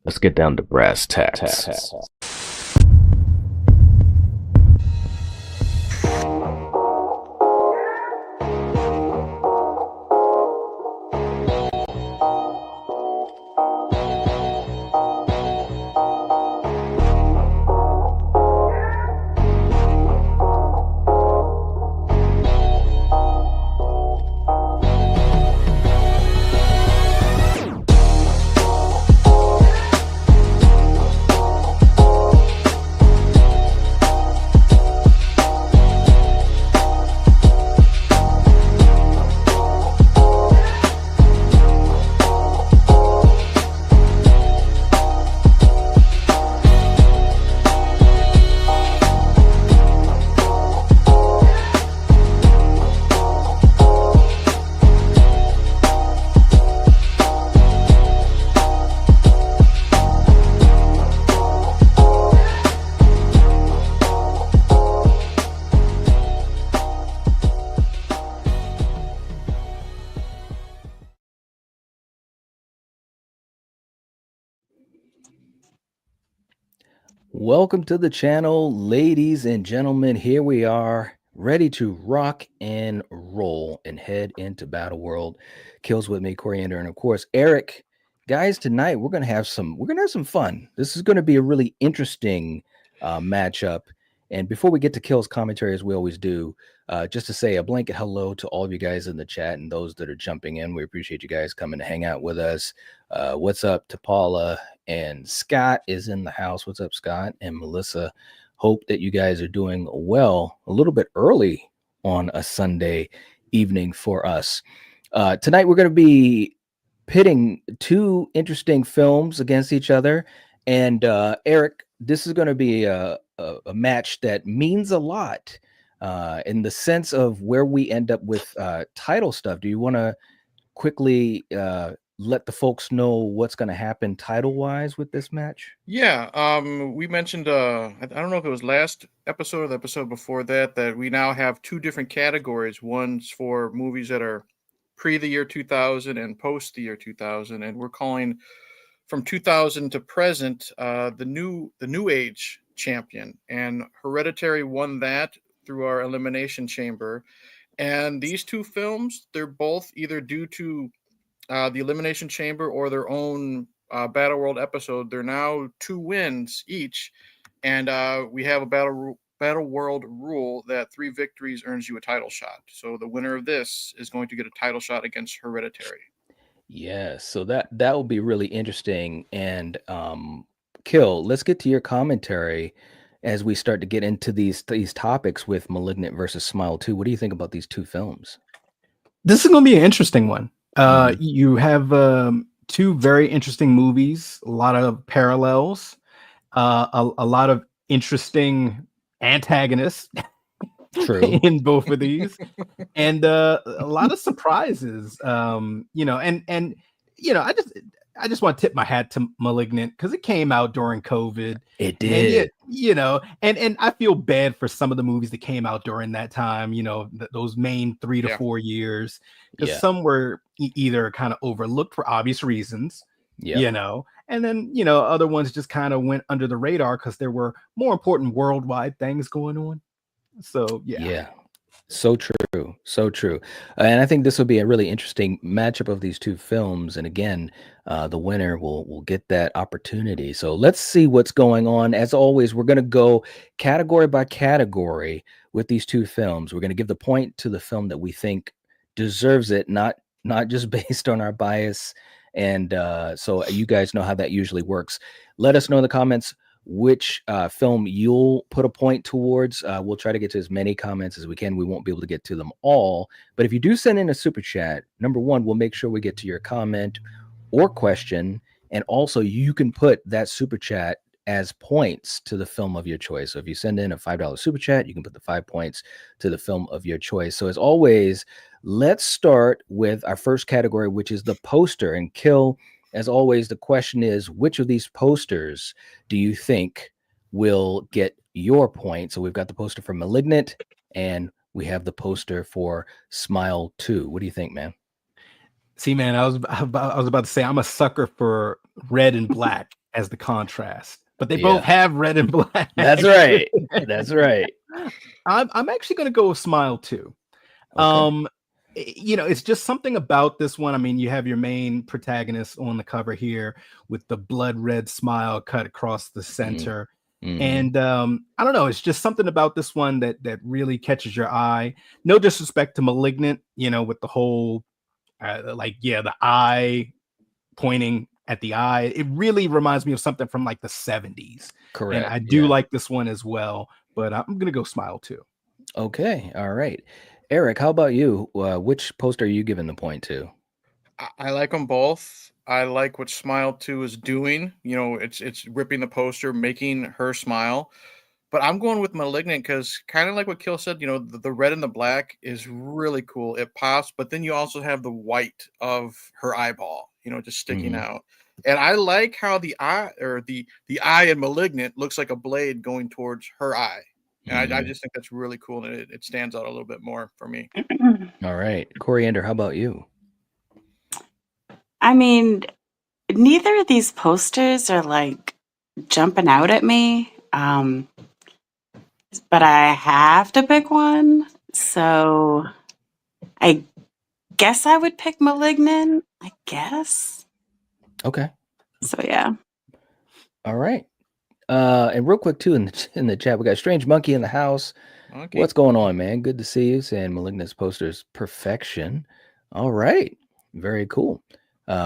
Let's get down to brass tacks. Welcome to the channel, ladies and gentlemen. Here we are, ready to rock and roll and head into Battle World. Kills with me, Coriander, and of course, Eric. Guys, tonight we're gonna have some fun. This is gonna be a really interesting matchup. And before we get to Kills commentary, as we always do, just to say a blanket hello to all of you guys in the chat and those that are jumping in. We appreciate you guys coming to hang out with us. What's up to Paula? And Scott is in the house. What's up, Scott? And Melissa. Hope that you guys are doing well. A little bit early on a Sunday evening for us. Tonight, we're going to be pitting two interesting films against each other. And Eric, this is going to be a match that means a lot in the sense of where we end up with title stuff. Do you want to quickly let the folks know what's going to happen title wise with this match? Yeah, we mentioned I don't know if it was last episode or the episode before that we now have two different categories. One's for movies that are pre the year 2000 and post the year 2000, and we're calling from 2000 to present the new age champion, and Hereditary won that through our elimination chamber. And these two films, they're both either due to the Elimination Chamber or their own Battle World episode. They're now 2 wins each, and we have a Battle World rule that 3 victories earns you a title shot. So the winner of this is going to get a title shot against Hereditary. Yeah, so that will be really interesting. And Kill, let's get to your commentary as we start to get into these topics with Malignant versus Smile 2. What do you think about these two films? This is going to be an interesting one. You have two very interesting movies, a lot of parallels, a lot of interesting antagonists True. in both of these, and a lot of surprises. I just want to tip my hat to Malignant because it came out during COVID. It did. And I feel bad for some of the movies that came out during that time, those main 3 to 4 years, because some were either kind of overlooked for obvious reasons, and then, other ones just kind of went under the radar because there were more important worldwide things going on. So, yeah. So true. And I think this will be a really interesting matchup of these two films. And again, the winner will get that opportunity. So let's see what's going on. As always, we're going to go category by category with these two films. We're going to give the point to the film that we think deserves it, not just based on our bias. And so you guys know how that usually works. Let us know in the comments which film you'll put a point towards. We'll try to get to as many comments as we can. We won't be able to get to them all, but if you do send in a super chat, number one, we'll make sure we get to your comment or question, and also you can put that super chat as points to the film of your choice. So if you send in a $5 super chat, you can put the 5 points to the film of your choice. So as always, let's start with our first category, which is the poster. And Kill, as always, the question is, which of these posters do you think will get your point? So we've got the poster for Malignant, and we have the poster for Smile 2. What do you think, man? See, man, I was about to say I'm a sucker for red and black as the contrast. But they both Yeah. have red and black. That's right. That's right. I'm actually going to go with Smile too. Okay. It's just something about this one. I mean, you have your main protagonist on the cover here with the blood red smile cut across the center. Mhm. And I don't know, it's just something about this one that really catches your eye. No disrespect to Malignant, with the whole the eye pointing at the eye. It really reminds me of something from like the 70s. And Correct. I do Yeah. like this one as well, but I'm gonna go Smile too. Okay. All right. Eric, how about you? Which poster are you giving the point to? I like them both. I like what Smile 2 is doing. It's ripping the poster, making her smile. But I'm going with Malignant because kind of like what Kill said, the red and the black is really cool. It pops, but then you also have the white of her eyeball, just sticking Mhm. out. And I like how the eye or the eye in Malignant looks like a blade going towards her eye. And I Mhm. just think that's really cool, and it stands out a little bit more for me. All right. Coriander, how about you? I mean, neither of these posters are like jumping out at me. But I have to pick one. So I guess I would pick Malignant. I guess. Okay. So yeah. All right. And real quick too in the chat, we got Strange Monkey in the house. Okay. What's going on, man? Good to see you. Saying Malignant's posters perfection. All right. Very cool.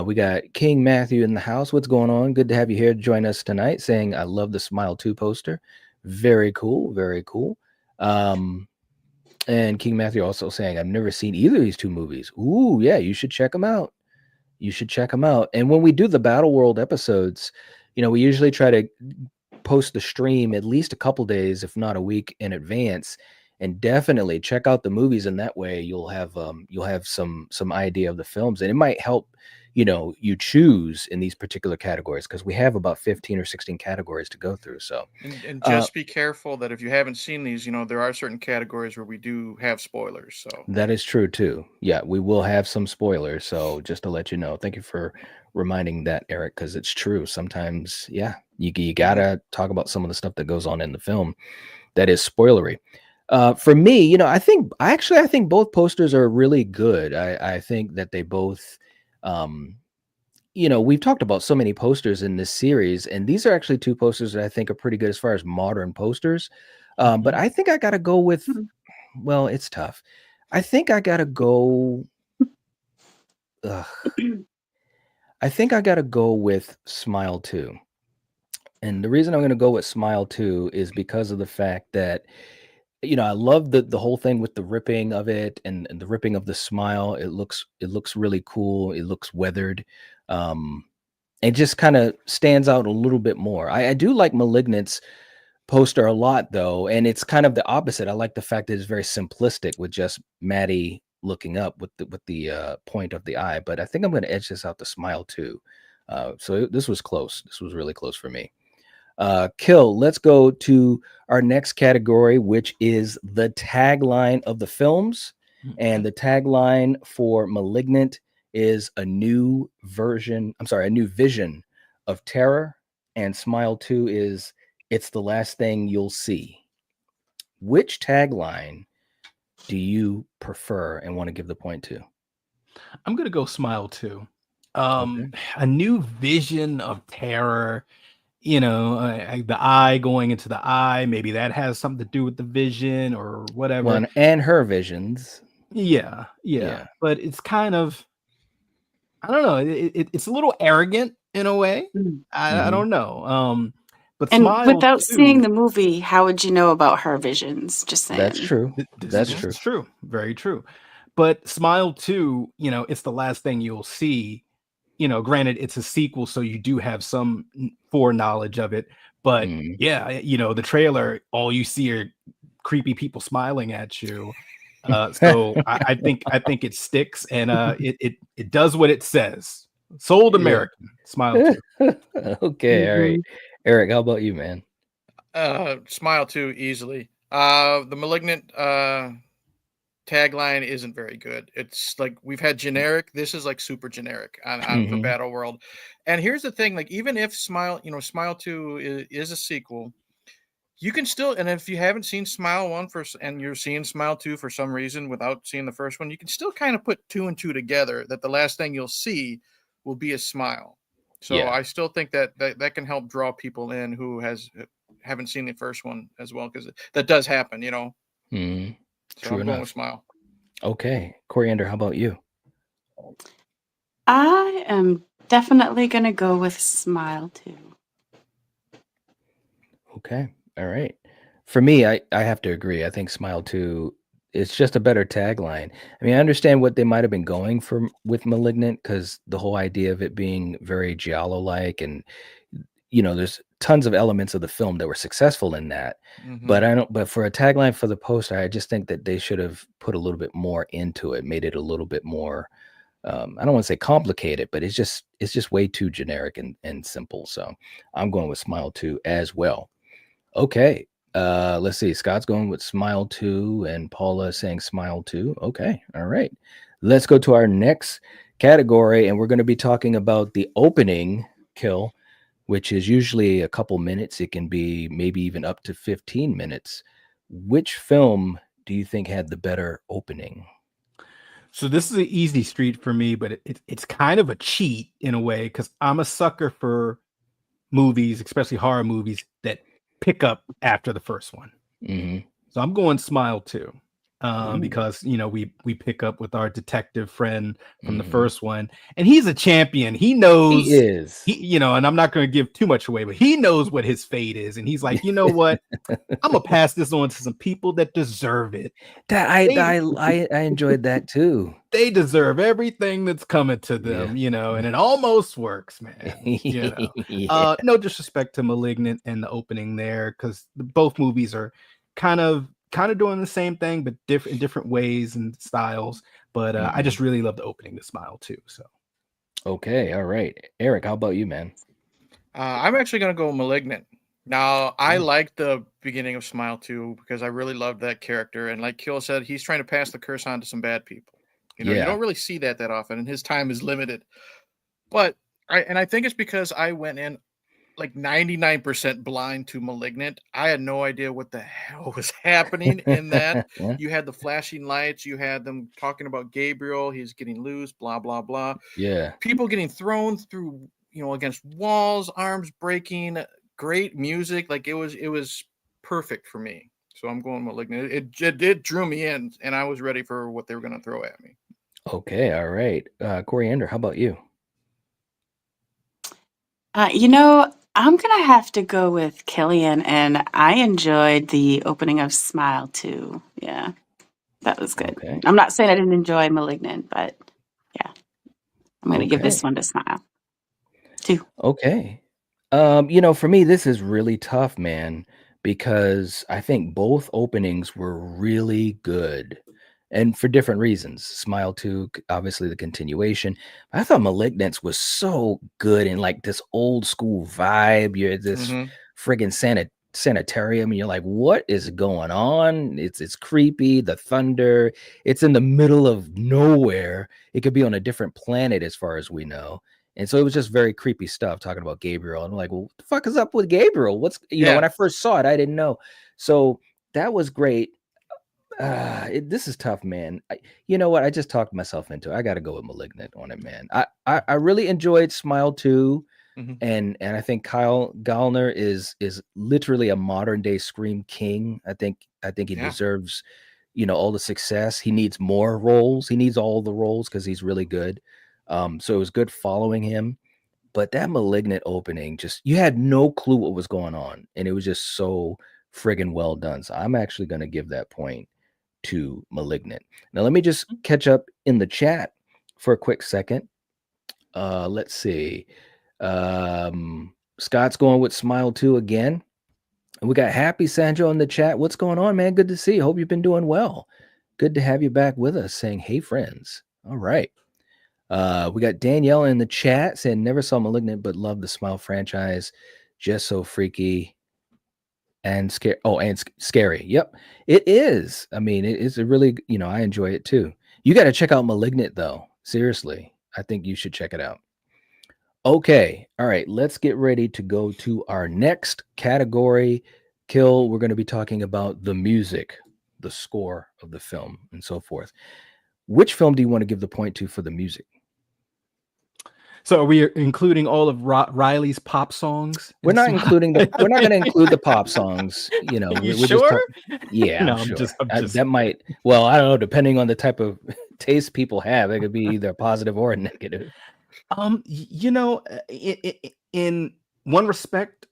We got King Matthew in the house. What's going on? Good to have you here to join us tonight. Saying I love the Smile 2 poster. Very cool. Very cool. And King Matthew also saying I've never seen either of these two movies. Ooh, yeah, you should check them out. You should check them out. And when we do the Battle World episodes, we usually try to post the stream at least a couple days, if not a week in advance. And definitely check out the movies, and that way you'll have some idea of the films, and it might help you choose in these particular categories because we have about 15 or 16 categories to go through. So And uh, just be careful that if you haven't seen these, there are certain categories where we do have spoilers. So that is true too. Yeah, we will have some spoilers. So just to let you know, thank you for reminding that, Eric, because it's true. Sometimes, yeah, you gotta talk about some of the stuff that goes on in the film that is spoilery. For me, I think both posters are really good. I think that they both, we've talked about so many posters in this series, and these are actually two posters that I think are pretty good as far as modern posters. But I think I got to go with, well, it's tough. I think I got to go. Ugh, I think I got to go with Smile 2. And the reason I'm going to go with Smile 2 is because of the fact that I love the whole thing with the ripping of it and the ripping of the smile. It looks really cool. It looks weathered. Um, it just kind of stands out a little bit more. I do like Malignant's poster a lot though, and it's kind of the opposite. I like the fact that it's very simplistic with just Maddie looking up with the point of the eye. But I think I'm going to edge this out to Smile too. This was close. This was really close for me. Kill, let's go to our next category, which is the tagline of the films. And the tagline for Malignant is a new vision of terror. And Smile 2 is it's the last thing you'll see. Which tagline do you prefer and want to give the point to? I'm gonna go Smile too. Okay. A new vision of terror. The eye going into the eye. Maybe that has something to do with the vision or whatever. One and her visions. Yeah, yeah. Yeah. But it's kind of, I don't know. It's a little arrogant in a way. Mm. I Mhm. don't know. But And Smile without seeing too. the movie, how would you know about her visions? Just That's saying. true. That's This true. is true. Very true. But Smile too, it's the last thing you'll see. Granted, it's a sequel, so you do have some foreknowledge of it. But Mhm. yeah, the trailer, all you see are creepy people smiling at you. So I think it sticks, and it does what it says. Sold Yeah. American. Smile too. Okay, all right. Mhm. Eric, how about you, man? Smile 2 easily. The Malignant Tagline isn't very good. It's like we've had generic. This is like super generic on for Battle World. And here's the thing: like even if Smile 2 is a sequel, you can still, and if you haven't seen Smile 1 and you're seeing Smile 2 for some reason without seeing the first one, you can still kind of put 2 and 2 together. That the last thing you'll see will be a smile. So I still think that can help draw people in who haven't seen the first one as well, because that does happen, So True I'm enough. going with Smile. Okay, Coriander, how about you? I am definitely going to go with Smile 2. Okay, all right. For me, I have to agree. I think Smile 2, it's just a better tagline. I mean, I understand what they might have been going for with Malignant, because the whole idea of it being very giallo-like, and there's tons of elements of the film that were successful in that. But for a tagline for the poster, I just think that they should have put a little bit more into it, made it a little bit more I don't want to say complicated, but it's just way too generic and simple. So I'm going with Smile 2 as well. Okay. Let's see. Scott's going with Smile 2 and Paula saying Smile 2. Okay. All right. Let's go to our next category, and we're going to be talking about the opening kill, which is usually a couple minutes. It can be maybe even up to 15 minutes. Which film do you think had the better opening? So this is an easy street for me, but it's kind of a cheat in a way, because I'm a sucker for movies, especially horror movies, that pick up after the first one. So I'm going Smile 2, because we pick up with our detective friend from the first one, and he's a champion. He knows he is. and I'm not going to give too much away, but he knows what his fate is, and he's like, you know what? I'm gonna pass this on to some people that deserve it. I enjoyed that too. They deserve everything that's coming to them, and it almost works, man. Yeah. No disrespect to Malignant and the opening there, because both movies are kind of doing the same thing, but different ways and styles. But I just really love the opening to Smile 2. So okay, all right. Eric, how about you, man? I'm actually gonna go Malignant. Now, I like the beginning of Smile 2 because I really loved that character. And like Kill said, he's trying to pass the curse on to some bad people. You don't really see that often, and his time is limited. But I think it's because I went in like 99% blind to Malignant. I had no idea what the hell was happening in that. You had the flashing lights. You had them talking about Gabriel. He's getting loose, blah, blah, blah. Yeah. People getting thrown through, against walls, arms breaking. Great music. Like it was perfect for me. So I'm going Malignant. It drew me in, and I was ready for what they were going to throw at me. Okay, all right. Coriander, how about you? I'm gonna have to go with Killian, and I enjoyed the opening of Smile 2. Yeah, that was good. Okay. I'm not saying I didn't enjoy Malignant, but yeah, I'm gonna give this Okay. one to Smile 2. Okay. For me, this is really tough, man, because I think both openings were really good, and for different reasons. Smile 2, obviously the continuation. I thought Malignance was so good in like this old school vibe. You're at this friggin' sanitarium, and you're like, what is going on? It's creepy. The thunder. It's in the middle of nowhere. It could be on a different planet, as far as we know. And so it was just very creepy stuff, talking about Gabriel. And I'm like, well, what the fuck is up with Gabriel? What's, when I first saw it, I didn't know. So that was great. This is tough, man. You know what? I just talked myself into it. I got to go with Malignant on it, man. I really enjoyed Smile 2. And I think Kyle Gallner is literally a modern day Scream king. I think he deserves, all the success. He needs more roles. He needs all the roles because he's really good. So it was good following him. But that Malignant opening, just you had no clue what was going on, and it was just so friggin' well done. So I'm actually going to give that point to Malignant. Now let me just catch up in the chat for a quick second. Let's see. Scott's going with Smile 2 again. And we got Happy Sandro in the chat. What's going on, man? Good to see you. Hope you've been doing well. Good to have you back with us, saying, hey, friends. All right. We got Danielle in the chat saying, never saw Malignant, but love the Smile franchise. Just so freaky. and scary. Oh, and scary. Yep, it is. I mean, it is a really, I enjoy it too. You got to check out Malignant though. Seriously, I think you should check it out. Okay, all right. Let's get ready to go to our next category. Kill. We're going to be talking about the music, the score of the film, and so forth. Which film do you want to give the point to for the music? So are we including all of Riley's pop songs? We're not including we're not going to include the pop songs. You we're just sure? Yeah, No, I'm sure. I'm just That might, well, I don't know, depending on the type of taste people have, it could be either positive or negative. In one respect,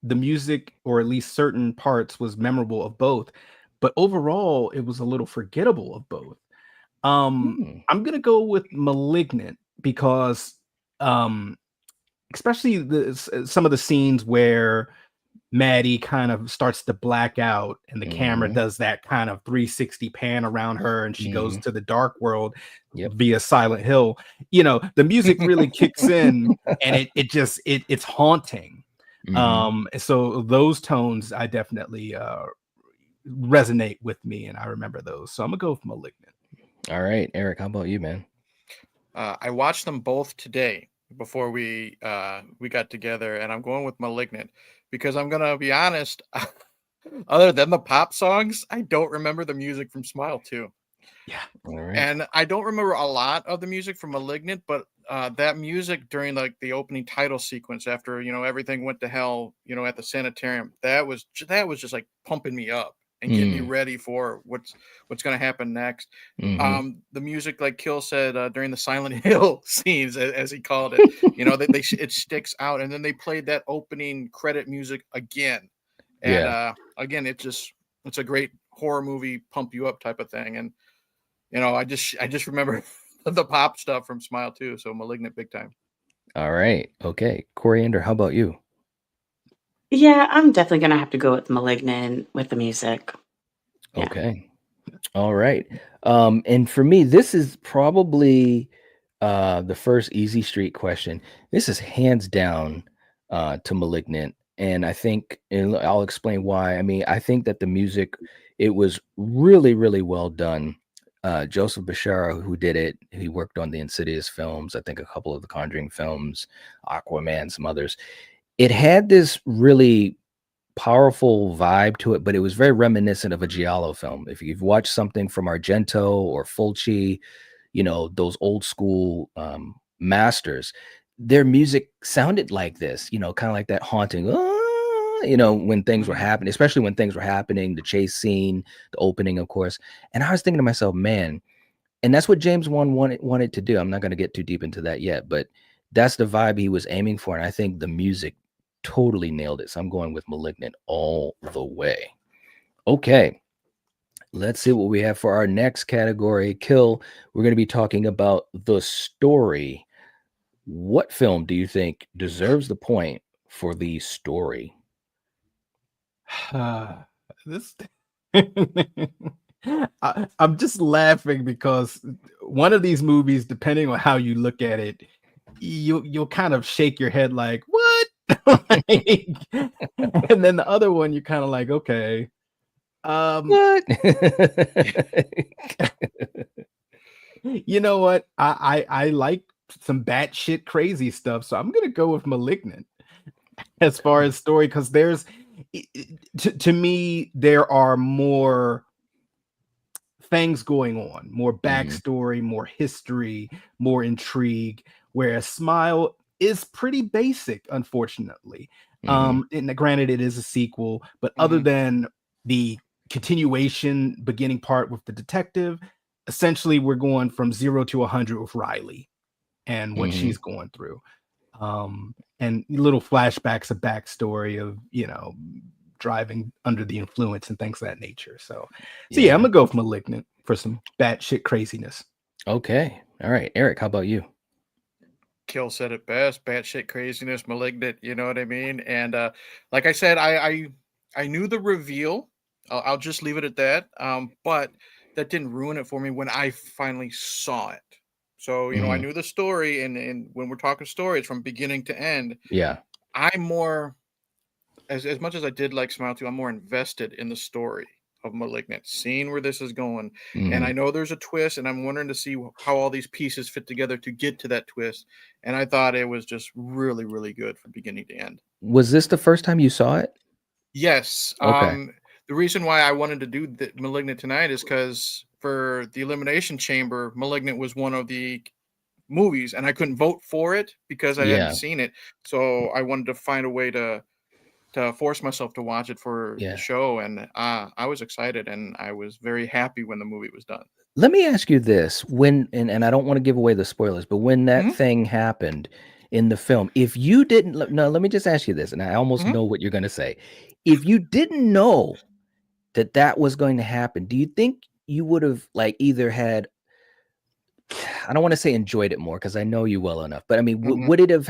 the music, or at least certain parts, was memorable of both, but overall it was a little forgettable of both. I'm gonna go with Malignant because especially some of the scenes where Maddie kind of starts to black out and the camera does that kind of 360 pan around her and she goes to the dark world via Silent Hill. The music really kicks in and it's haunting. So those tones I definitely resonate with me, and I remember those. So I'm gonna go with Malignant. All right, Eric, how about you, man? I watched them both today before we got together, and I'm going with Malignant because I'm gonna be honest. Other than the pop songs, I don't remember the music from Smile 2. Yeah, all right. And I don't remember a lot of the music from Malignant, but that music during like the opening title sequence after everything went to hell, at the sanitarium, that was just like pumping me up and getting me ready for what's going to happen next. The music, like Kill said, during the Silent Hill scenes, as he called it, it sticks out. And then they played that opening credit music again, and again, it's a great horror movie, pump you up type of thing. And I just remember the pop stuff from Smile 2, so Malignant big time. All right, okay, Coriander, how about you? Yeah, I'm definitely gonna have to go with Malignant with the music. Yeah. Okay. All right. And for me, this is probably the first easy street question. This is hands down to Malignant. And I think, and I'll explain why. I mean, I think that the music, it was really, really well done. Joseph Bashara, who did it, he worked on the Insidious films, I think a couple of the Conjuring films, Aquaman, some others. It had this really powerful vibe to it, but it was very reminiscent of a giallo film. If you've watched something from Argento or Fulci, those old school masters, their music sounded like this, kind of like that haunting, when things were happening, especially when things were happening, the chase scene, the opening, of course. And I was thinking to myself, man, and that's what James Wan wanted to do. I'm not going to get too deep into that yet, but that's the vibe he was aiming for. And I think the music totally nailed it. So I'm going with Malignant all the way. Okay. Let's see what we have for our next category. Kill. We're going to be talking about the story. What film do you think deserves the point for the story? This I'm just laughing because one of these movies, depending on how you look at it, you'll kind of shake your head like, what? And then the other one, you're kind of like, okay. What? You know what? I like some batshit crazy stuff, so I'm gonna go with Malignant as far as story, because there's to me there are more things going on, more backstory, more history, more intrigue, whereas Smile is pretty basic, unfortunately. And granted, it is a sequel, but other than the continuation beginning part with the detective, essentially we're going from 0 to 100 with Riley and what she's going through. And little flashbacks of backstory of, driving under the influence and things of that nature. So yeah, I'm gonna go with Malignant for some batshit craziness. Okay. All right. Eric, how about you? Kill said it best. Batshit craziness, Malignant. You know what I mean? And like I said, I knew the reveal. I'll just leave it at that. But that didn't ruin it for me when I finally saw it. So I knew the story, and when we're talking story, it's from beginning to end. Yeah. I'm more as much as I did like Smile 2, I'm more invested in the story of Malignant, seeing where this is going. And I know there's a twist, and I'm wondering to see how all these pieces fit together to get to that twist. And I thought it was just really, really good from beginning to end. Was this the first time you saw it? Yes. Okay. The reason why I wanted to do the Malignant tonight is because for the Elimination Chamber, Malignant was one of the movies, and I couldn't vote for it because I hadn't seen it. So I wanted to find a way to force myself to watch it for the show, and I was excited, and I was very happy when the movie was done. Let me ask you this: when and I don't want to give away the spoilers, but when that thing happened in the film, if you didn't let me just ask you this, and I almost know what you're going to say. If you didn't know that that was going to happen, do you think you would have like either had, I don't want to say enjoyed it more because I know you well enough, but I mean, would it have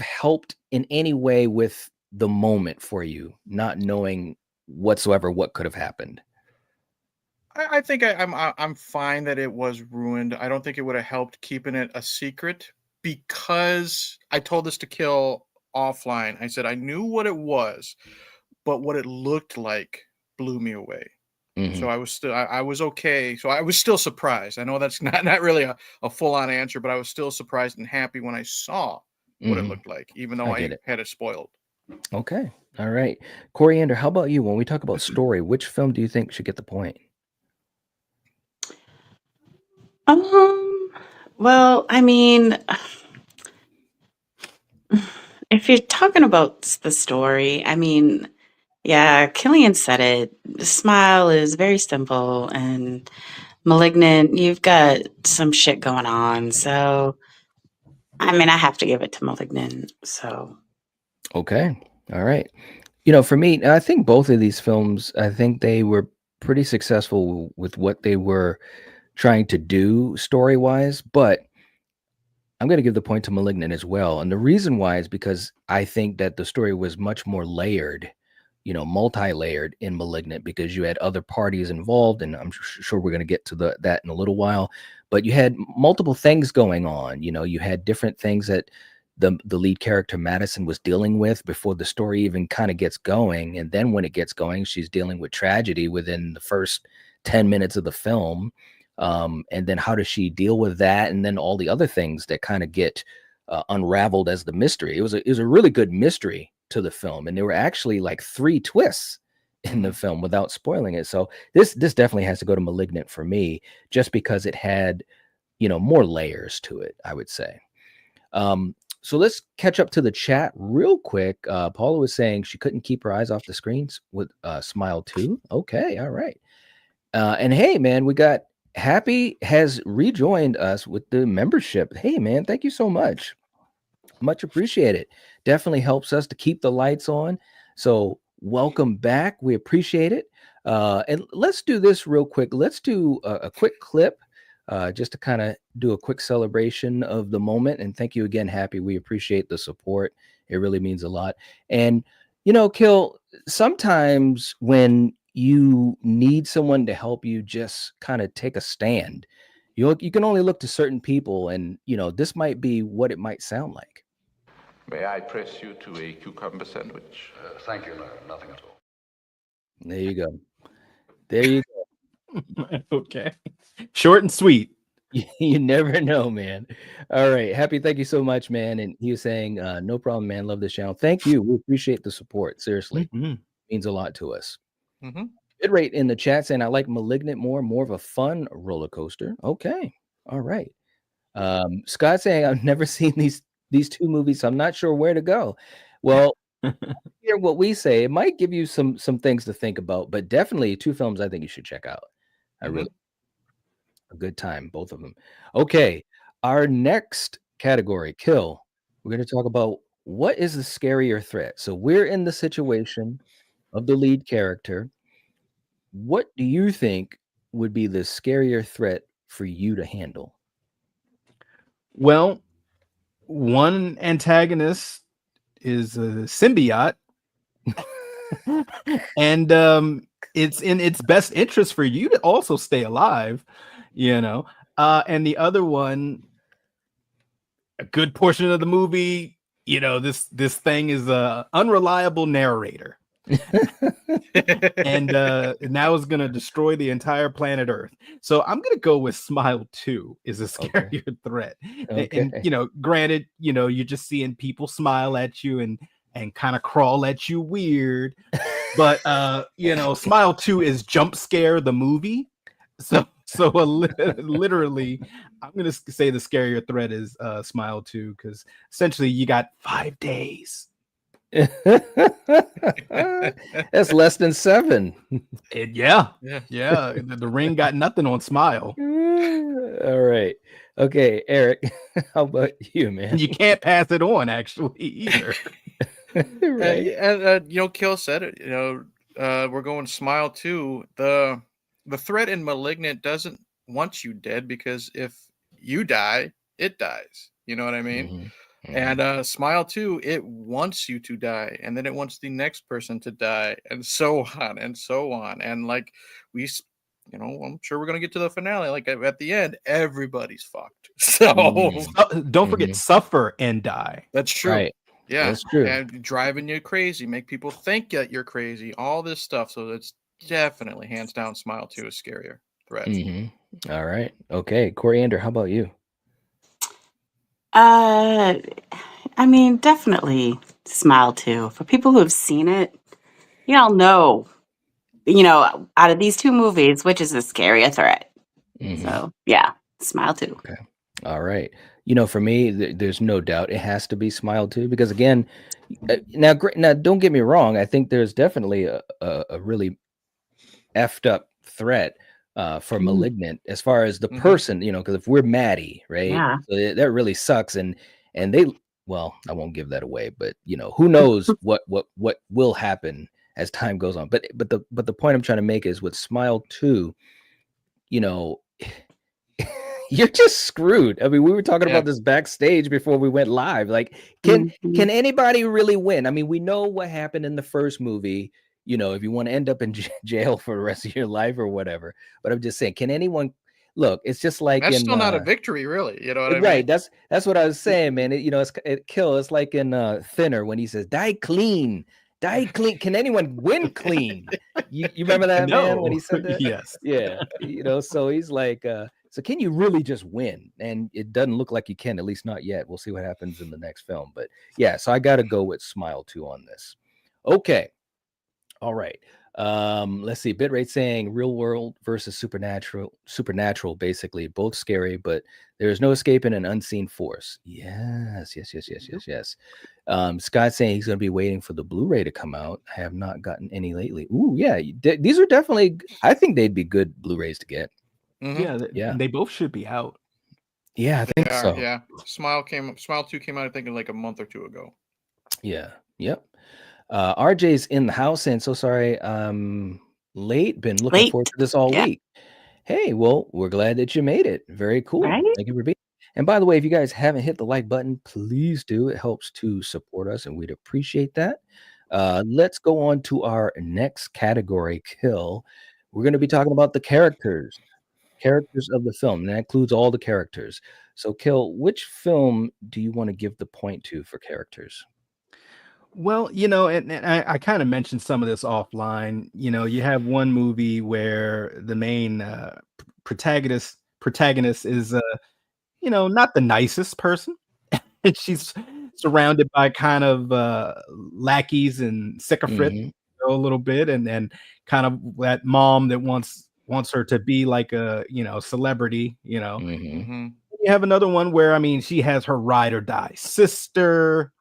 helped in any way with the moment for you, not knowing whatsoever what could have happened? I think I'm fine that it was ruined. I don't think it would have helped keeping it a secret, because I told this to Kill offline. I said I knew what it was, but what it looked like blew me away. So I was okay. So I was still surprised. I know that's not really a full-on answer, but I was still surprised and happy when I saw what it looked like, even though I had it spoiled. Okay. All right. Coriander, how about you? When we talk about story, which film do you think should get the point? Well, I mean, if you're talking about the story, I mean, yeah, Killian said it. Smile is very simple, and Malignant, you've got some shit going on. So, I mean, I have to give it to Malignant. So, okay. All right. For me, I think both of these films, I think they were pretty successful with what they were trying to do story-wise, but I'm going to give the point to Malignant as well. And the reason why is because I think that the story was much more layered, multi-layered in Malignant, because you had other parties involved, and I'm sure we're going to get to that in a little while, but you had multiple things going on. You had different things that the lead character Madison was dealing with before the story even kind of gets going. And then when it gets going, she's dealing with tragedy within the first 10 minutes of the film. And then how does she deal with that? And then all the other things that kind of get unraveled as the mystery. It was a really good mystery to the film. And there were actually like 3 twists in the film without spoiling it. So this definitely has to go to Malignant for me, just because it had, more layers to it, I would say. So let's catch up to the chat real quick. Paula was saying she couldn't keep her eyes off the screens with Smile 2. Okay. All right. And hey, man, we got Happy has rejoined us with the membership. Hey, man, thank you so much. Much appreciated. Definitely helps us to keep the lights on. So welcome back. We appreciate it. And let's do this real quick. Let's do a quick clip just to kind of do a quick celebration of the moment. And thank you again, Happy. We appreciate the support. It really means a lot. And, Kill, sometimes when you need someone to help you just kind of take a stand, you can only look to certain people, and this might be what it might sound like. May I press you to a cucumber sandwich? Thank you, no, nothing at all. There you go. There you go. Okay. Short and sweet. You never know, man. All right. Happy, thank you so much, man. And he was saying, no problem, man. Love this channel. Thank you. We appreciate the support. Seriously. Means a lot to us. Bit rate in the chat saying I like Malignant more of a fun roller coaster. Okay. All right. Scott saying I've never seen these 2 movies, so I'm not sure where to go. Well, hear what we say. It might give you some things to think about, but definitely 2 films I think you should check out. I really a good time, both of them. Okay, our next category, Kill. We're going to talk about what is the scarier threat. So we're in the situation of the lead character. What do you think would be the scarier threat for you to handle? Well, one antagonist is a symbiote, and it's in its best interest for you to also stay alive, and the other one, a good portion of the movie, this thing is a unreliable narrator. And now is going to destroy the entire planet Earth. So I'm going to go with Smile 2 is a scarier threat. And granted, you're just seeing people smile at you and kind of crawl at you weird. But Smile 2 is Jump Scare the movie. So literally, I'm going to say the scarier threat is Smile 2, because essentially you got 5 days. That's less than 7. Yeah. The Ring got nothing on Smile. All right. Okay, Eric, how about you, man? You can't pass it on, actually, either. Right. And Kill said it. We're going Smile 2. The threat in Malignant doesn't want you dead, because if you die, it dies. You know what I mean? Mm-hmm. And Smile 2, it wants you to die, and then it wants the next person to die, and so on and so on. And like I'm sure we're gonna get to the finale. Like at the end, everybody's fucked. So don't forget, suffer and die. That's true. Right. Yeah, that's true. And driving you crazy, make people think that you're crazy, all this stuff. So it's definitely hands down Smile 2 is scarier threat. Mm-hmm. All right. Okay, Coriander, how about you? I mean, definitely Smile 2. For people who have seen it, y'all know, out of these two movies, which is a scarier threat. Mm-hmm. So, yeah, Smile 2. Okay. All right. For me, there's no doubt it has to be Smile 2, because again, now don't get me wrong. I think there's definitely a really effed up threat for Malignant as far as the person, because if we're Maddie, right? Yeah. So that really sucks. And they, well, I won't give that away, but who knows what will happen as time goes on. But the point I'm trying to make is with Smile 2, you're just screwed. I mean, we were talking about this backstage before we went live. Like, can anybody really win? I mean, we know what happened in the first movie. If you want to end up in jail for the rest of your life or whatever. But I'm just saying, can anyone look? It's just like that's still not a victory, really. You know what I mean? Right. That's what I was saying, man. It kill. It's like in Thinner when he says, "Die clean." Die clean. Can anyone win clean? You remember that, man, when he said that? Yes. Yeah. So he's like, so can you really just win? And it doesn't look like you can, at least not yet. We'll see what happens in the next film. But yeah, so I got to go with Smile 2 on this. Okay. All right. Let's see. Bitrate saying real world versus supernatural, basically both scary, but there's no escaping an unseen force. Yes. Scott saying he's going to be waiting for the Blu-ray to come out. I have not gotten any lately. Ooh, yeah. These are definitely, I think they'd be good Blu-rays to get. Yeah. They both should be out. Yeah, I think so. Yeah. Smile 2 came out, I think, in like a month or two ago. Yeah. Yep. RJ's in the house and so sorry late. Been looking forward to this all week. Hey, well, we're glad that you made it. Very cool. Right? Thank you for being. And by the way, if you guys haven't hit the like button, please do. It helps to support us and we'd appreciate that. Let's go on to our next category, Kill. We're going to be talking about the characters of the film, and that includes all the characters. So Kill, which film do you want to give the point to for characters? Well, and I kind of mentioned some of this offline. You have one movie where the main protagonist is, not the nicest person. And she's surrounded by kind of lackeys and sycophants a little bit, and kind of that mom that wants her to be like a celebrity. You have another one where she has her ride or die sister.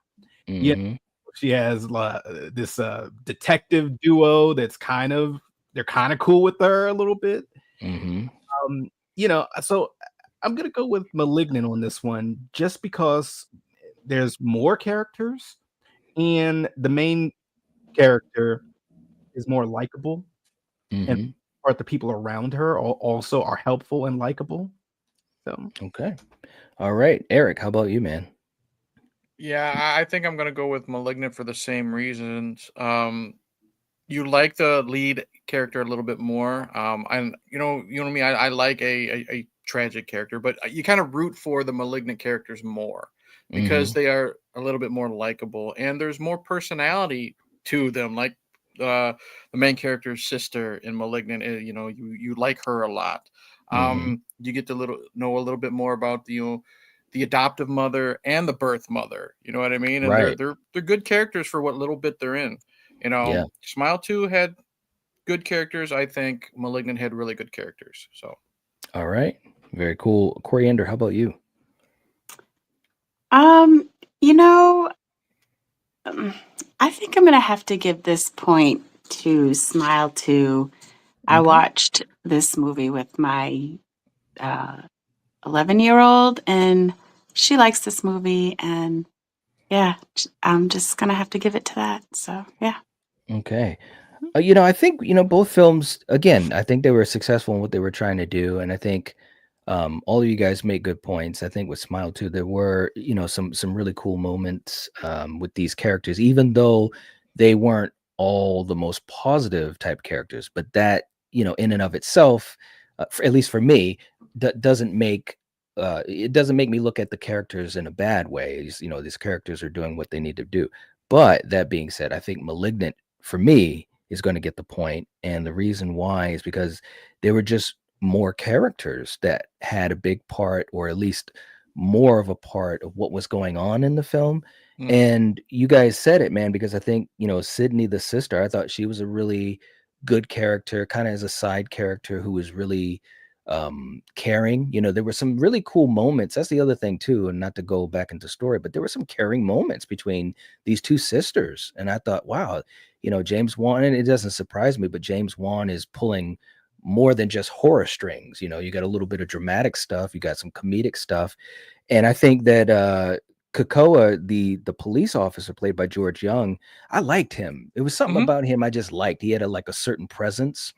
She has this detective duo that's they're kind of cool with her a little bit. So I'm gonna go with Malignant on this one, just because there's more characters and the main character is more likable, and the people around her also are helpful and likable. So okay, all right, Eric, how about you, man? Yeah, I think I'm gonna go with Malignant for the same reasons. You like the lead character a little bit more. And you know me, I like a tragic character, but you kind of root for the Malignant characters more because they are a little bit more likable, and there's more personality to them. Like the main character's sister in Malignant, you like her a lot. You get to know a little bit more about the adoptive mother and the birth mother. You know what I mean? And Right. they're good characters for what little bit they're in. Yeah. Smile 2 had good characters. I think Malignant had really good characters. So, all right, very cool. Coriander, how about you? You know, I think I'm gonna have to give this point to Smile 2. I Okay. watched this movie with my 11-year-old, and she likes this movie, and yeah, I'm just gonna have to give it to that. So yeah. Okay. I think, both films, again, I think they were successful in what they were trying to do. And I think all of you guys make good points. I think with Smile 2, there were, some really cool moments with these characters, even though they weren't all the most positive type characters. But that, in and of itself, at least for me, doesn't make it doesn't make me look at the characters in a bad way. These characters are doing what they need to do. But that being said, I think Malignant for me is going to get the point, and the reason why is because there were just more characters that had a big part, or at least more of a part of what was going on in the film. And you guys said it, man, because I think, Sydney, the sister, I thought she was a really good character, kind of as a side character who was really caring. There were some really cool moments. That's the other thing too, and not to go back into story, but there were some caring moments between these two sisters. And I thought, wow, James Wan, and it doesn't surprise me, but James Wan is pulling more than just horror strings. You got a little bit of dramatic stuff, you got some comedic stuff. And I think that Kakoa, the police officer played by George Young, I liked him. It was something about him I just liked. He had a certain presence.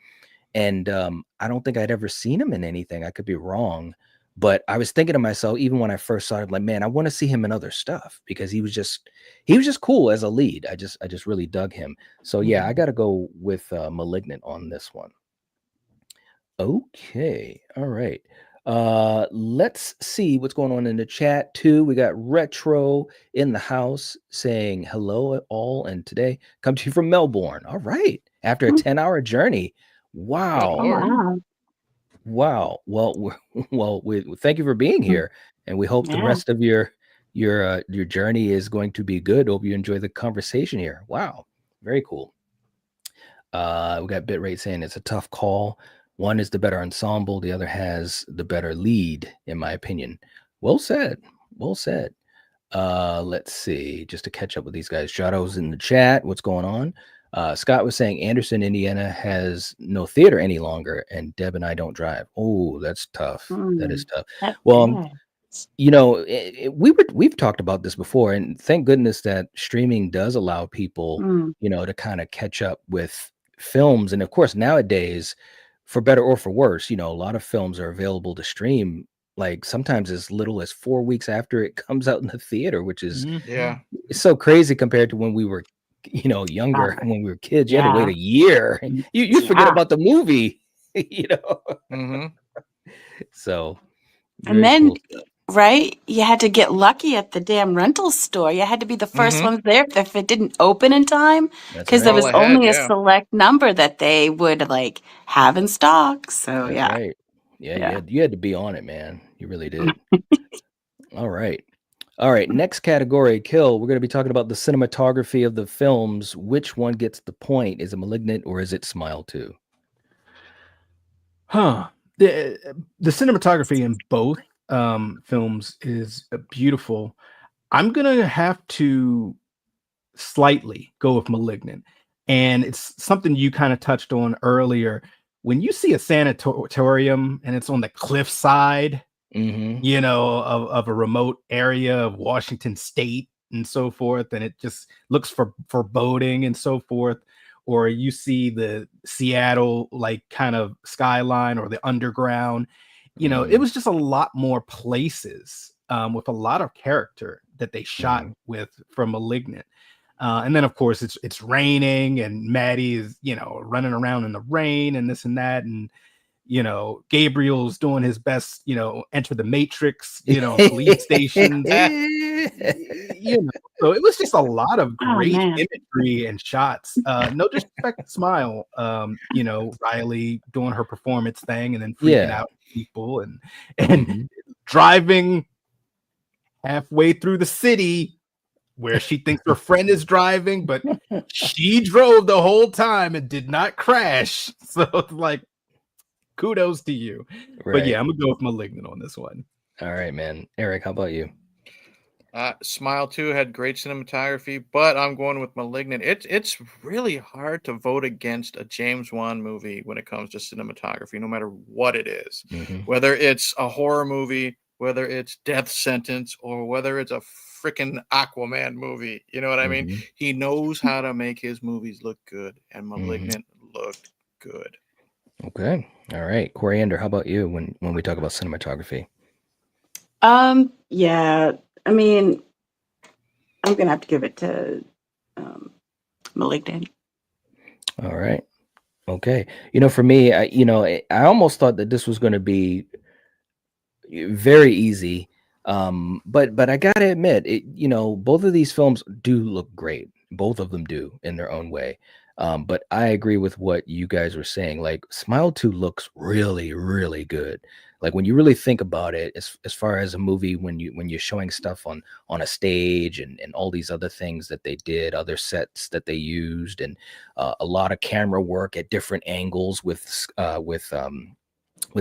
And I don't think I'd ever seen him in anything. I could be wrong, but I was thinking to myself, even when I first saw it, like, man, I want to see him in other stuff, because he was just cool as a lead. I just really dug him. So yeah, I got to go with Malignant on this one. Okay, all right. Let's see what's going on in the chat too. We got Retro in the house saying hello all, and today come to you from Melbourne. All right, after a 10-hour journey. good Oh Wow. Lord. wow. Wow. We thank you for being here, and we hope the Yeah. rest of your journey is going to be good. Hope you enjoy the conversation here. Wow, very cool. We got Bitrate saying it's a tough call. One is the better ensemble, the other has the better lead, in my opinion. Well said. Well said. Let's see, just to catch up with these guys. Shadow's in the chat. What's going on? Scott was saying Anderson, Indiana has no theater any longer, and Deb and I don't drive. Oh, that's tough. That is tough. That's Well, sad. we've talked about this before, and thank goodness that streaming does allow people, Mm. to kind of catch up with films. And of course, nowadays, for better or for worse, a lot of films are available to stream, like sometimes as little as 4 weeks after it comes out in the theater, which is Yeah. it's so crazy compared to when we were, younger, Uh, when we were kids. You had to wait yeah. a year. You'd forget Yeah. about the movie, you know. Mm-hmm. So And very then, cool stuff. right, you had to get lucky at the damn rental store. You had to be the first Mm-hmm. ones there if it didn't open in time, That's because there right. Call was ahead. only a Yeah. select number that they would like have in stock. So That's yeah, right. Yeah, yeah. you had to be on it, man. You really did. All right. All right. Next category, Kill. We're going to be talking about the cinematography of the films. Which one gets the point? Is it Malignant or is it Smile 2? The cinematography in both films is beautiful. I'm gonna have to slightly go with Malignant, and it's something you kind of touched on earlier. When you see a sanatorium and it's on the cliffside, Mm-hmm. of a remote area of Washington State and so forth, and it just looks for foreboding and so forth. Or you see the Seattle like kind of skyline or the underground. It was just a lot more places with a lot of character that they shot with from Malignant. And then of course it's raining and Maddie is running around in the rain and this and that, and Gabriel's doing his best, enter the matrix, police stations. So it was just a lot of great imagery and shots. No disrespect to Smile, Riley doing her performance thing and then freaking out people and driving halfway through the city where she thinks her friend is driving, but she drove the whole time and did not crash. So it's like, kudos to you. Right. But yeah, I'm gonna go with Malignant on this one. All right, man. Eric, how about you? Smile 2 had great cinematography, but I'm going with Malignant. It's really hard to vote against a James Wan movie when it comes to cinematography, no matter what it is. Whether it's a horror movie, whether it's Death Sentence, or whether it's a freaking Aquaman movie. You know what I mean? He knows how to make his movies look good, and Malignant looked good. Okay. All right. Coriander, how about you when we talk about cinematography? Yeah. I mean, I'm gonna have to give it to Malignant. All right. Okay. For me, I almost thought that this was going to be very easy. But I gotta admit, both of these films do look great. Both of them do in their own way. But I agree with what you guys were saying. Like Smile 2 looks really, really good. Like when you really think about it, as far as a movie, when you're showing stuff on a stage and all these other things that they did, other sets that they used, and a lot of camera work at different angles with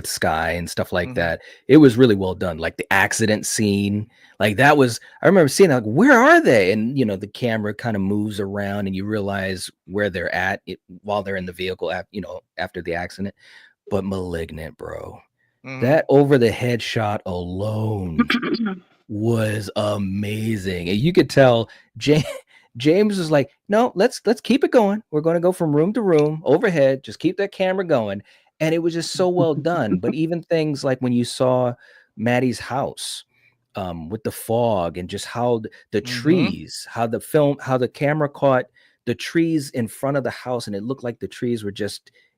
Sky and stuff like that. It was really well done. Like the accident scene, like that was, I remember seeing like, where are they? And the camera kind of moves around and you realize where they're at while they're in the vehicle after the accident. But Malignant, bro, that over the head shot alone was amazing. And you could tell James was like, no, let's keep it going. We're going to go from room to room overhead. Just keep that camera going. And it was just so well done. But even things like when you saw Maddie's house with the fog and just how the trees, how the camera caught the trees in front of the house, and it looked like the trees were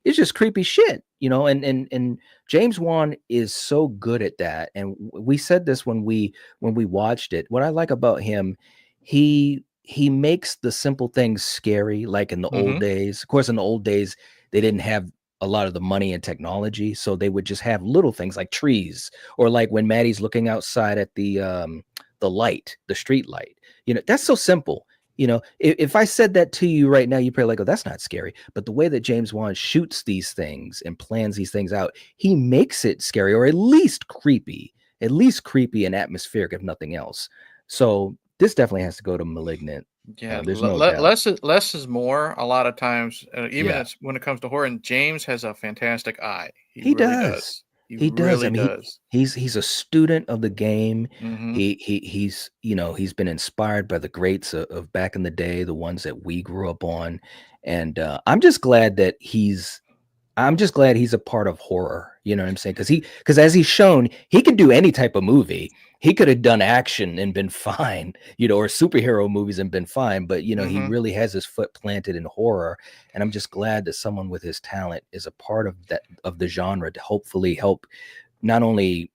it's just creepy shit, and James Wan is so good at that. And we said this when we watched it. What I like about him, he makes the simple things scary, like in the old days. Of course, in the old days, they didn't have a lot of the money and technology, so they would just have little things like trees, or like when Maddie's looking outside at the light, the street light. That's so simple. If I said that to you right now, you'd probably like, oh, that's not scary. But the way that James Wan shoots these things and plans these things out, he makes it scary, or at least creepy and atmospheric, if nothing else. So this definitely has to go to Malignant. Yeah, there's no doubt. less is more a lot of times, even when it comes to horror. And James has a fantastic eye. He really does. He really does. He's a student of the game. He's he's been inspired by the greats of back in the day, the ones that we grew up on, and I'm just glad he's a part of horror. You know what I'm saying? Because as he's shown, he could do any type of movie. He could have done action and been fine, or superhero movies and been fine. But he really has his foot planted in horror, and I'm just glad that someone with his talent is a part of the genre to hopefully help not only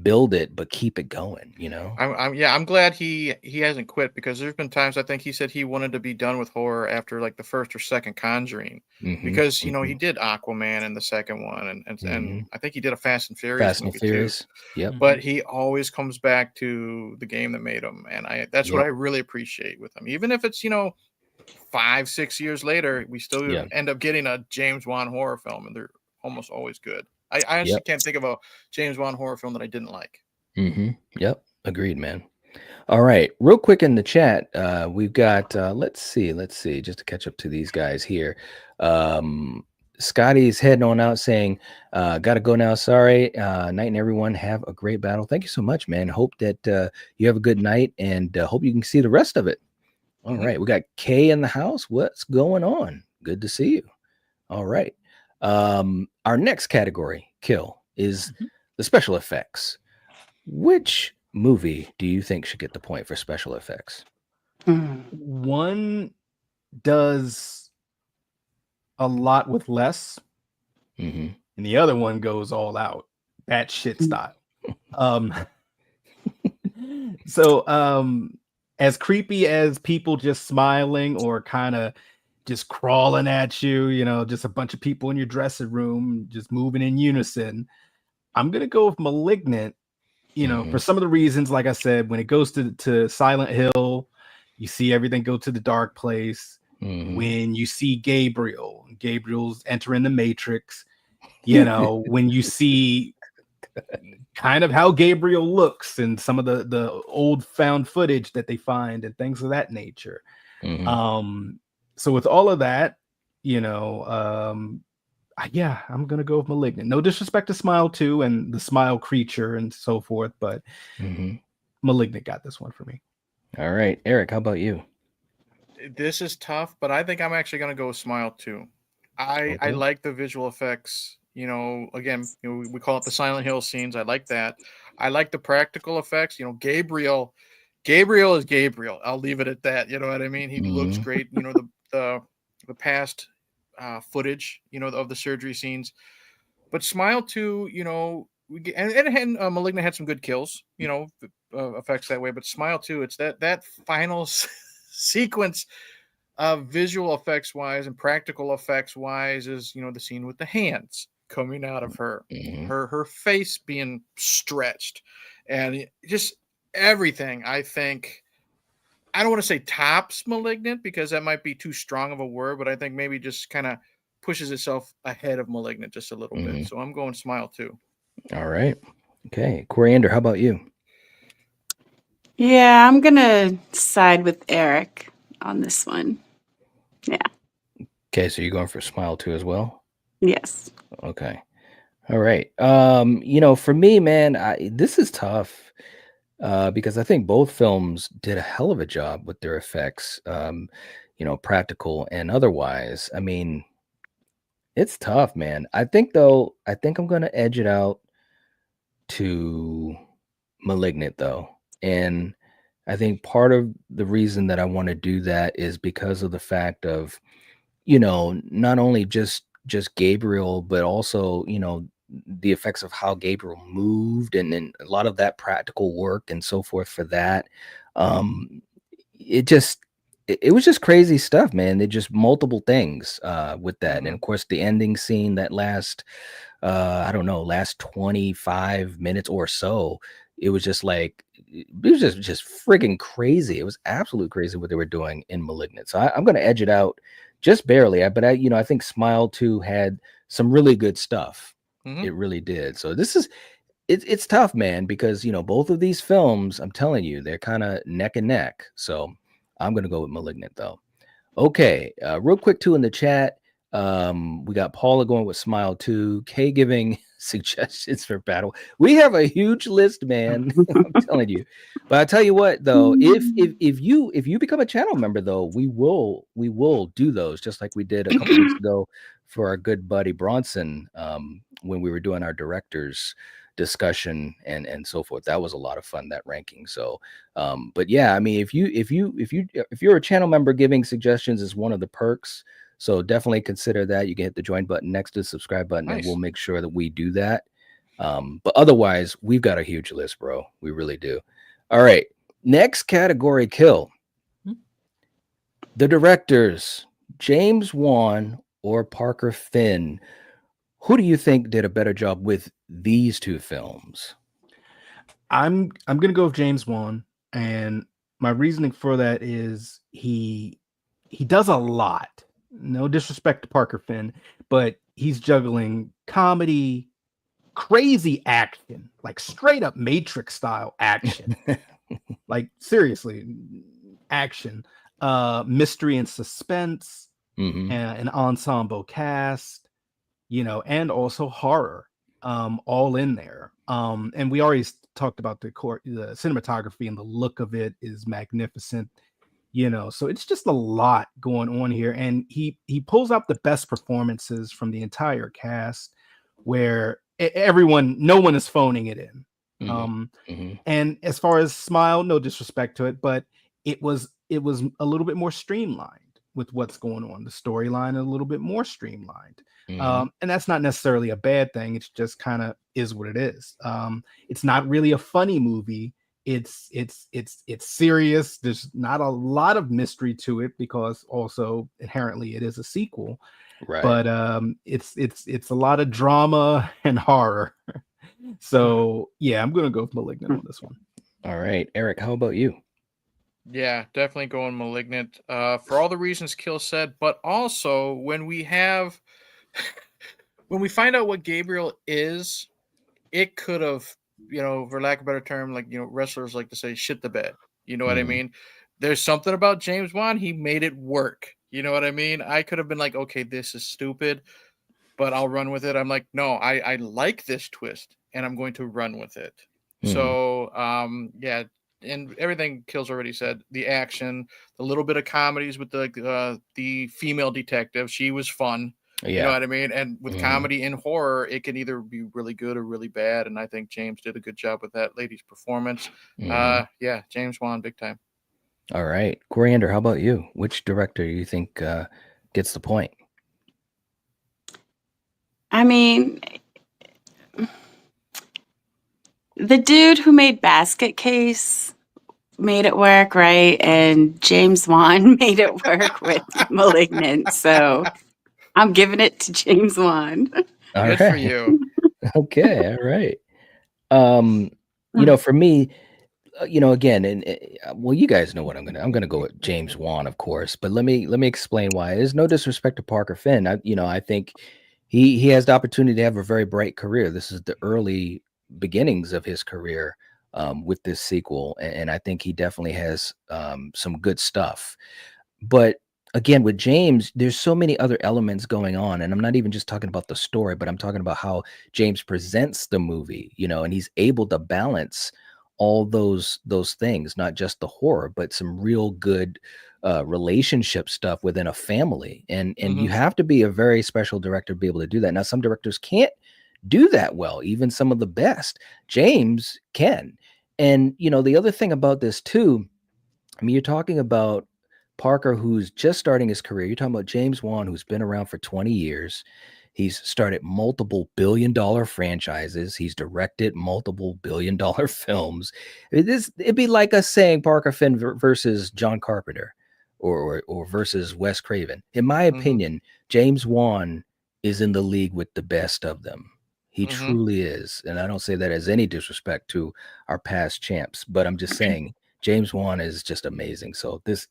build it but keep it going. I'm glad he hasn't quit, because there's been times I think he said he wanted to be done with horror after like the first or second Conjuring, because he did Aquaman in the second one, and I think he did a Fast and Furious movie too. Yep. But he always comes back to the game that made him, and that's what I really appreciate with him. Even if it's 5-6 years later, we still end up getting a James Wan horror film, and they're almost always good. I honestly can't think of a James Wan horror film that I didn't like. Yep. Agreed, man. All right. Real quick in the chat, we've got, let's see, just to catch up to these guys here. Scotty's heading on out saying, gotta go now. Sorry. Night, and everyone have a great battle. Thank you so much, man. Hope that you have a good night, and hope you can see the rest of it. All right. We got Kay in the house. What's going on? Good to see you. All right. Our next category, Kill, is the special effects. Which movie do you think should get the point for special effects? One does a lot with less. and the other one goes all out, batshit style. So as creepy as people just smiling or kind of just crawling at you, you know, just a bunch of people in your dressing room just moving in unison, I'm gonna go with Malignant, you know, for some of the reasons. Like I said, when it goes to Silent Hill, you see everything go to the dark place. When you see Gabriel's entering the Matrix, you know, when you see kind of how Gabriel looks and some of the old found footage that they find and things of that nature. So with all of that, you know, yeah, I'm gonna go with Malignant. No disrespect to Smile 2 and the Smile creature and so forth, but Malignant got this one for me. All right, Eric, how about you? This is tough, but I think I'm actually going to go with Smile 2. I like the visual effects. You know, again, you know, we call it the Silent Hill scenes. I like that. I like the practical effects. You know, Gabriel is Gabriel. I'll leave it at that. You know what I mean? He looks great. You know, the past footage, you know, of the surgery scenes. But Smile 2, you know, Malignant had some good kills, you know, effects that way. But Smile 2, it's that final sequence of visual effects wise and practical effects wise is, you know, the scene with the hands coming out of her, her face being stretched, and just everything. I think, I don't want to say tops Malignant because that might be too strong of a word, but I think maybe just kind of pushes itself ahead of Malignant just a little bit. So I'm going Smile 2. All right. Okay. Coriander, how about you? Yeah, I'm gonna side with Eric on this one. Yeah. Okay, so you're going for Smile 2 as well? Yes. Okay. All right. You know, for me, man, this is tough because I think both films did a hell of a job with their effects, you know, practical and otherwise. I mean, it's tough, man. I think I'm gonna edge it out to Malignant though. And I think part of the reason that I want to do that is because of the fact of, you know, not only just Gabriel, but also, you know, the effects of how Gabriel moved and a lot of that practical work and so forth for that. It just it was just crazy stuff, man. It just multiple things with that. And of course the ending scene that last I don't know, last 25 minutes or so, it was just like it was just friggin' crazy. It was absolute crazy what they were doing in Malignant. So I'm gonna edge it out just barely. But I think Smile 2 had some really good stuff. It really did. So it's tough, man, because you know both of these films, I'm telling you, they're kind of neck and neck. So I'm gonna go with Malignant though. Okay, real quick too in the chat. We got Paula going with Smile 2, Kay giving suggestions for battle. We have a huge list, man. I'm telling you. But I tell you what, though, if you become a channel member, though, we will do those just like we did a couple weeks ago for our good buddy Bronson when we were doing our directors discussion and so forth. That was a lot of fun, that ranking. So but yeah, I mean, if you're a channel member, giving suggestions is one of the perks. So definitely consider that. You can hit the join button next to the subscribe button, and we'll make sure that we do that. But otherwise, we've got a huge list, bro. We really do. All right. Next category, kill. The directors, James Wan or Parker Finn. Who do you think did a better job with these two films? I'm gonna go with James Wan, and my reasoning for that is he does a lot. No disrespect to Parker Finn, but he's juggling comedy, crazy action, like straight up Matrix style action. Like seriously, action, mystery and suspense, and an ensemble cast, you know, and also horror, all in there. And we already talked about the cinematography, and the look of it is magnificent, you know. So it's just a lot going on here, and he pulls out the best performances from the entire cast, where no one is phoning it in. And as far as Smile, no disrespect to it, but it was a little bit more streamlined. with what's going on. The storyline a little bit more streamlined. Mhm. And that's not necessarily a bad thing. It's just kind of is what it is. It's not really a funny movie. It's serious. There's not a lot of mystery to it because also inherently it is a sequel. Right. But it's a lot of drama and horror. So yeah, I'm gonna go with Malignant on this one. All right, Eric, how about you? Yeah, definitely going Malignant. For all the reasons Kill said, but also when we have when we find out what Gabriel is, it could have, for lack of a better term, like wrestlers like to say, shit the bed. You know what I Mhm. mean? There's something about James Wan. He made it work. You know what I mean? I could have been like, okay, this is stupid, but I'll run with it. I'm like, no, I like this twist, and I'm going to run with it. Mhm. So, yeah, and everything Kills already said. The action, the little bit of comedies with the female detective, she was fun. You know Yeah. what I mean? And with Mhm. comedy and horror, it can either be really good or really bad. And I think James did a good job with that lady's performance. Mhm. Yeah, James Wan, big time. All right, Coriander, how about you? Which director you think gets the point? I mean, the dude who made Basket Case made it work, right? And James Wan made it work with Malignant. So I'm giving it to James Wan. All Good for right. you. Okay, all right. For me, again, and well, you guys know what I'm gonna go with James Wan, of course. But let me explain why. There's no disrespect to Parker Finn. I think he has the opportunity to have a very bright career. This is the early beginnings of his career with this sequel, and I think he definitely has some good stuff. But again, with James, there's so many other elements going on, and I'm not even just talking about the story, but I'm talking about how James presents the movie, and he's able to balance all those things, not just the horror, but some real good relationship stuff within a family. And you have to be a very special director to be able to do that. Now, some directors can't do that well, even some of the best. James can. And the other thing about this too, I mean, you're talking about Parker, who's just starting his career. You're talking about James Wan, who's been around for 20 years. He's started multiple billion-dollar franchises. He's directed multiple billion-dollar films. It'd be like us saying Parker Finn versus John Carpenter or versus Wes Craven. In my opinion, James Wan is in the league with the best of them. He truly is. And I don't say that as any disrespect to our past champs, but I'm just saying James Wan is just amazing. So this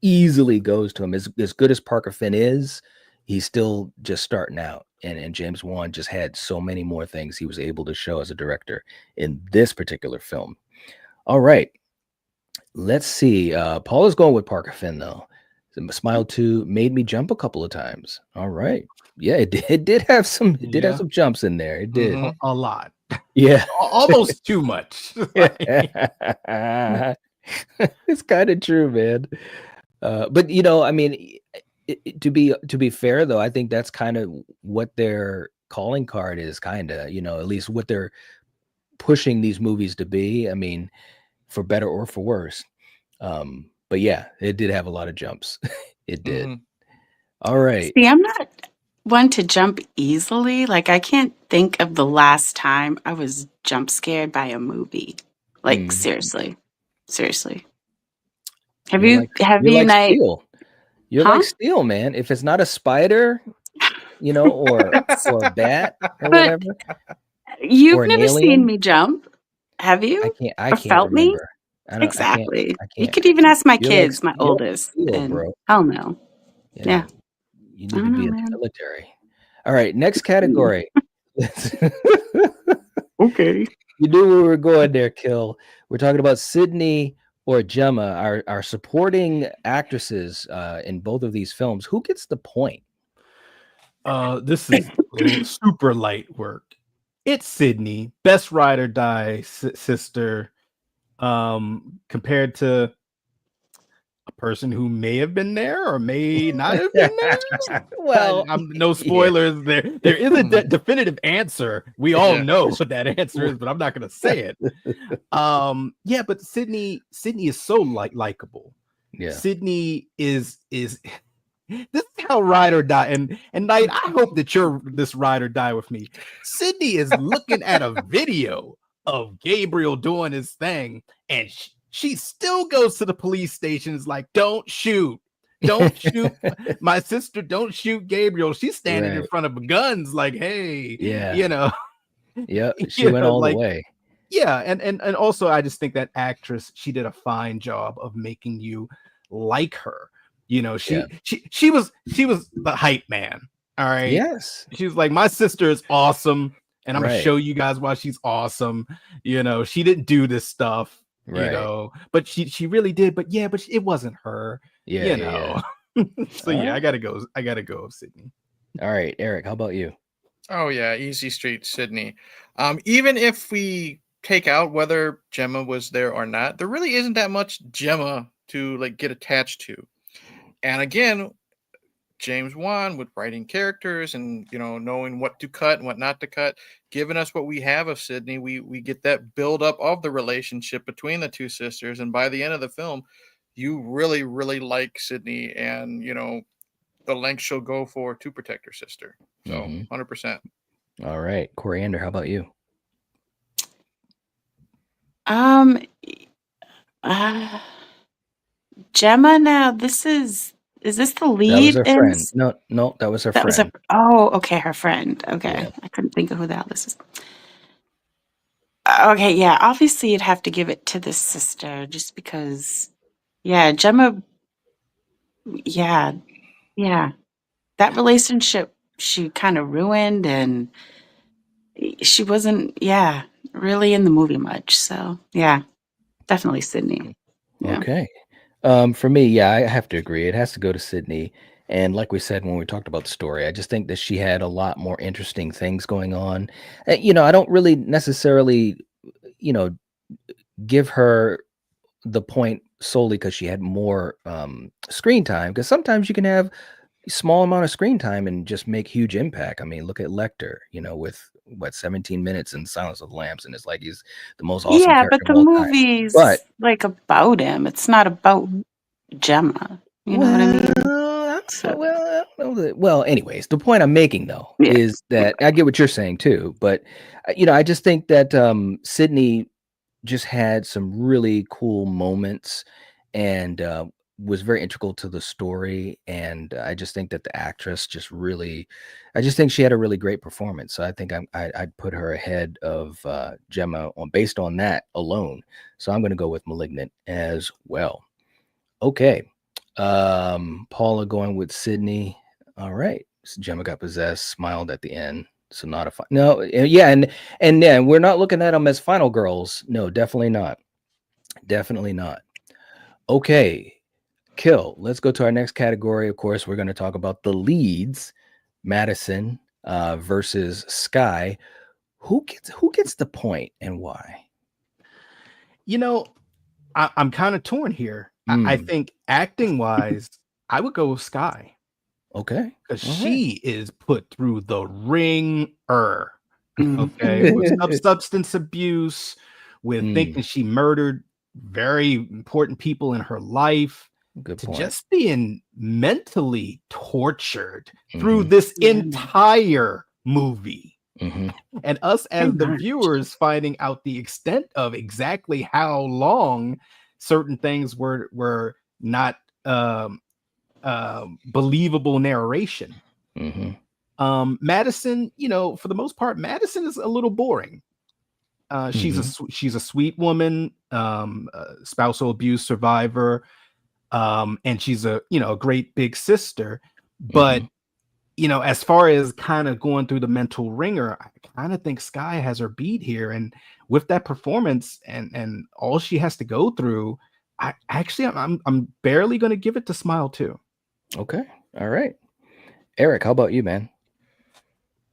easily goes to him. As good as Parker Finn is, he's still just starting out. And James Wan just had so many more things he was able to show as a director in this particular film. All right. Let's see. Paul is going with Parker Finn, though. Smile 2 made me jump a couple of times. All right. Yeah, it did have some jumps in there. It did. A lot. Yeah. Almost too much. It's kind of true, man. But I mean, to be fair though, I think that's kind of what their calling card is, kind of, at least what they're pushing these movies to be. I mean, for better or for worse. But yeah, it did have a lot of jumps. It did. All right. See, I'm not one to jump easily. Like, I can't think of the last time I was jump scared by a movie. Like, seriously. Have You're you like have you're you like like Steel. You're huh? like Steel, man. If it's not a spider, or a bat or But whatever, or you've an never seen alien, me jump, have you? I Or can't felt me? remember. Exactly. I You can't. could even ask my You're like kids, my you're like oldest, Steel, and bro. hell no. Yeah. Yeah. You I need to don't know, be in the man. military. All right, next category. Okay. You knew we were going there, Kill. We're talking about Sydney or Gemma, our supporting actresses in both of these films. Who gets the point? This is super light work. It's Sydney, best ride or die sister. Compared to a person who may have been there or may not have been there. Well, I'm no yeah. spoilers there. There is a definitive answer. We all know what that answer is, but I'm not gonna say it. Yeah, but Sydney is so likable. Yeah. Sydney is This is how ride or die. And Knight, I hope that you're this ride or die with me. Sydney is looking at a video of Gabriel doing his thing, and she still goes to the police station. Is like, don't shoot. Don't shoot my sister. Don't shoot Gabriel. She's standing in front of guns, like, hey, Yeah. She went all the way. Yeah, and also I just think that actress, she did a fine job of making you like her. You know, she was the hype man. All right. Yes. She was like, my sister is awesome, and I'm gonna show you guys why she's awesome. You know, she didn't do this stuff, you know, but she really did. But it wasn't her. You know. So I gotta go with Sydney. All right, Eric, how about you? Oh yeah, easy street, Sydney. Even if we take out whether Gemma was there or not, there really isn't that much Gemma to like get attached to. And again, James Wan with writing characters and knowing what to cut and what not to cut, giving us what we have of Sydney, we get that build up of the relationship between the two sisters, and by the end of the film, you really, really like Sydney, and the length she'll go for to protect her sister. So 100%. All right, Coriander, how about you? Gemma. Now, is this the lead? That was her friend. No, that was her friend. Okay, her friend. Okay, I couldn't think of who the hell this is. Okay, yeah, obviously you'd have to give it to the sister, just because. Yeah, Gemma. Yeah, that relationship she kind of ruined, and she wasn't, really in the movie much. So yeah, definitely Sydney. Yeah. Okay. For me, I have to agree. It has to go to Sydney. And like we said when we talked about the story, I just think that she had a lot more interesting things going on. I don't really necessarily, give her the point solely because she had more screen time. Because sometimes you can have small amount of screen time and just make huge impact. I mean, look at Lecter, with 17 minutes in Silence of the Lambs, and it's like he's the most awesome Yeah, character but of the all time. movie's But like about him. It's not about Gemma. You know what I mean? Well, anyways, the point I'm making though is that I get what you're saying too, but I just think that Sydney just had some really cool moments and was very integral to the story. And I just think that the actress I just think she had a really great performance. So I think I'd put her ahead of Gemma based on that alone. So I'm going to go with Malignant as well. Okay. Paula going with Sydney. All right. So Gemma got possessed, smiled at the end. So not a no, yeah, and we're not looking at them as final girls. No, definitely not. Definitely not. Okay, Kill. Let's go to our next category. Of course, we're going to talk about the leads, Madison versus Sky. Who gets the point and why? I'm kind of torn here. I think acting wise, I would go with Sky. Okay. Because she is put through the ringer. Okay. With substance abuse, with thinking she murdered very important people in her life. Good point. Just being mentally tortured through this entire movie. And us as the viewers finding out the extent of exactly how long certain things were not believable narration. Madison, for the most part, Madison is a little boring. She's a sweet woman, spousal abuse survivor, and she's a great big sister. But as far as kind of going through the mental ringer, I kind of think Sky has her beat here, and with that performance and all she has to go through, I'm barely going to give it to Smile too. Okay. All right. Eric, how about you, man?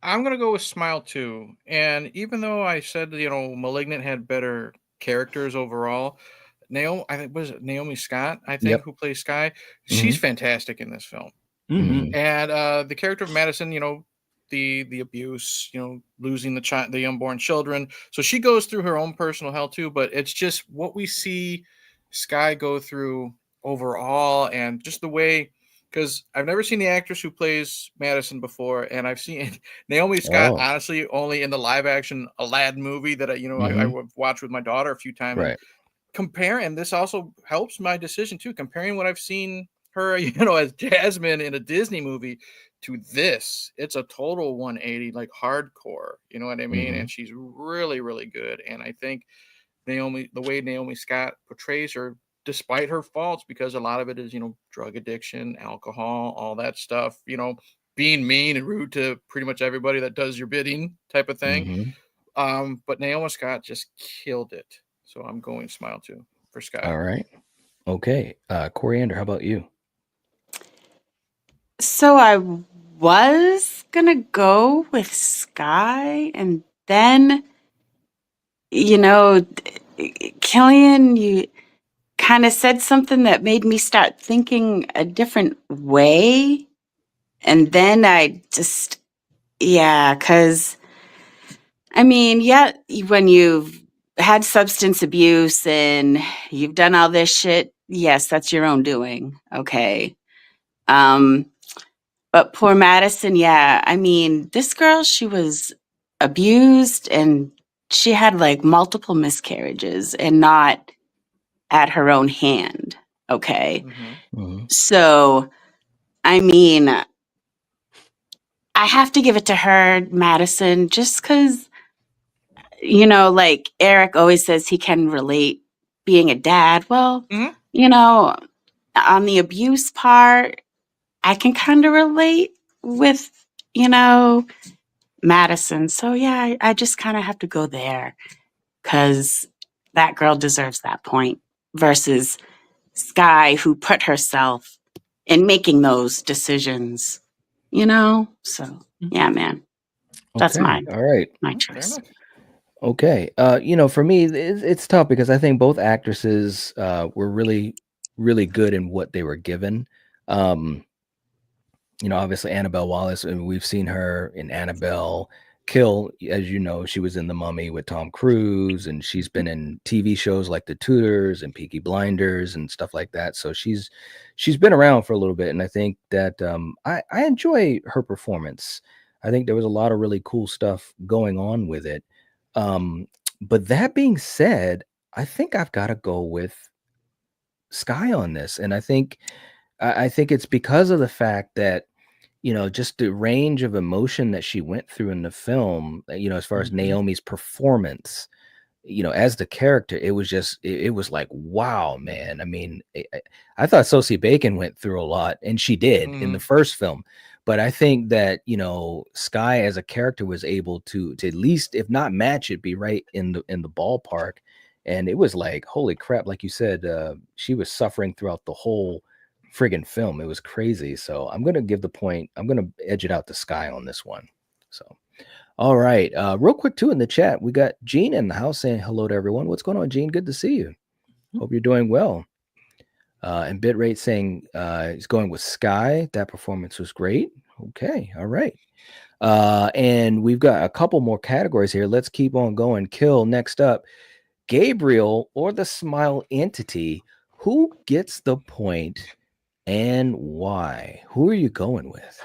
I'm going to go with Smile too. And even though I said, Malignant had better characters overall, Naomi Scott, I think, who plays Sky. She's fantastic in this film. And the character of Madison, the abuse, losing the unborn children. So she goes through her own personal hell too, but it's just what we see Sky go through overall, and just the way because I've never seen the actress who plays Madison before, and I've seen Naomi Scott honestly only in the live action Aladdin movie that I watched with my daughter a few times. Right. And this also helps my decision too. Comparing what I've seen her, as Jasmine in a Disney movie to this, it's a total 180, like hardcore. You know what I mean? And she's really, really good. And I think the way Naomi Scott portrays her, despite her faults, because a lot of it is, drug addiction, alcohol, all that stuff, being mean and rude to pretty much everybody that does your bidding type of thing. But Naomi Scott just killed it. So I'm going Smile too for Scott. All right. Okay. Coriander, how about you? So I was going to go with Sky, and then, Killian, you kind of said something that made me start thinking a different way. And then I just, because, when you've had substance abuse and you've done all this shit, yes, that's your own doing. Okay. But poor Madison, this girl, she was abused and she had like multiple miscarriages and not at her own hand. Okay. So, I have to give it to her, Madison, just because, like Eric always says he can relate being a dad. Well, on the abuse part, I can kind of relate with, Madison. So, I just kind of have to go there because that girl deserves that point versus Sky, who put herself in making those decisions, So, man, that's Okay. All right. my choice. Okay. For me, it's tough because I think both actresses were really, really good in what they were given. Obviously Annabelle Wallace, and we've seen her in Annabelle Kill. As you know, she was in The Mummy with Tom Cruise, and she's been in TV shows like The Tudors and Peaky Blinders and stuff like that. So she's been around for a little bit, and I think that I enjoy her performance. I think there was a lot of really cool stuff going on with it. But that being said, I think I've got to go with Sky on this, and I think it's because of the fact that just the range of emotion that she went through in the film, as far as Naomi's performance, as the character, it was just, it was like, wow, man. I thought Sosie Bacon went through a lot, and she did in the first film. But I think that, Sky as a character was able to at least, if not match it, be right in the ballpark. And it was like, holy crap, like you said, she was suffering throughout the whole friggin' film. It was crazy. So I'm gonna give the point. I'm gonna edge it out to Sky on this one. So, all right. Real quick too in the chat, we got Gene in the house saying hello to everyone. What's going on, Gene? Good to see you. Hope you're doing well. And Bitrate saying he's going with Sky. That performance was great. Okay. All right. And we've got a couple more categories here. Let's keep on going. Kill next up. Gabriel or the Smile entity. Who gets the point? And why? Who are you going with?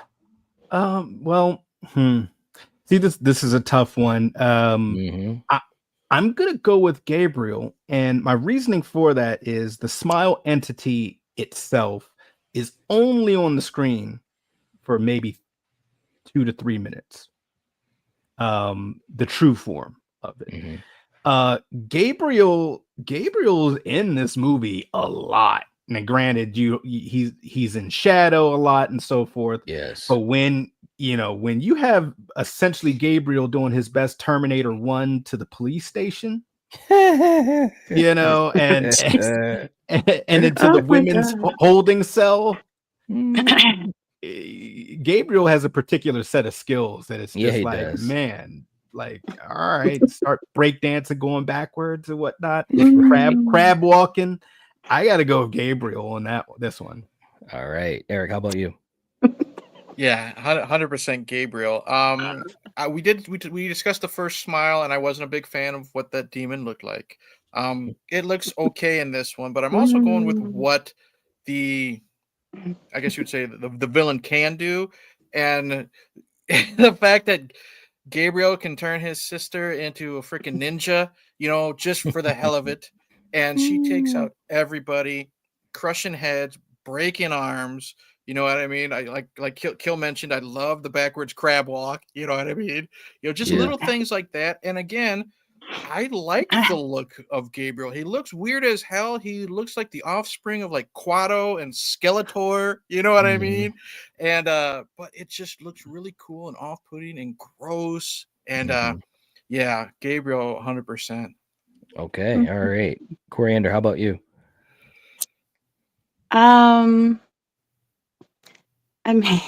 See, this is a tough one. I'm gonna go with Gabriel, and my reasoning for that is the Smile entity itself is only on the screen for maybe 2 to 3 minutes. The true form of it. Gabriel's in this movie a lot. Now, granted, he's in shadow a lot and so forth. Yes. But when you have essentially Gabriel doing his best Terminator 1 to the police station, and into the women's holding cell, Gabriel has a particular set of skills that it's just man, like, all right, start breakdancing, going backwards and whatnot, crab walking. I gotta go with Gabriel on this one. All right, Eric, how about you? Yeah, 100% Gabriel. We discussed the first Smile, and I wasn't a big fan of what that demon looked like. It looks okay in this one, but I'm also going with what the I guess you'd say the villain can do, and the fact that Gabriel can turn his sister into a freaking ninja, just for the hell of it, and she takes out everybody, crushing heads, breaking arms. You know what I mean? I like Kill mentioned. I love the backwards crab walk. You know what I mean? Just Yeah. little things like that. And again, I like the look of Gabriel. He looks weird as hell. He looks like the offspring of like Quado and Skeletor. You know what I Mhm. mean? And but it just looks really cool and off-putting and gross. And Mhm. yeah, Gabriel 100%. Okay. All right. Coriander, how about you? Um, I mean,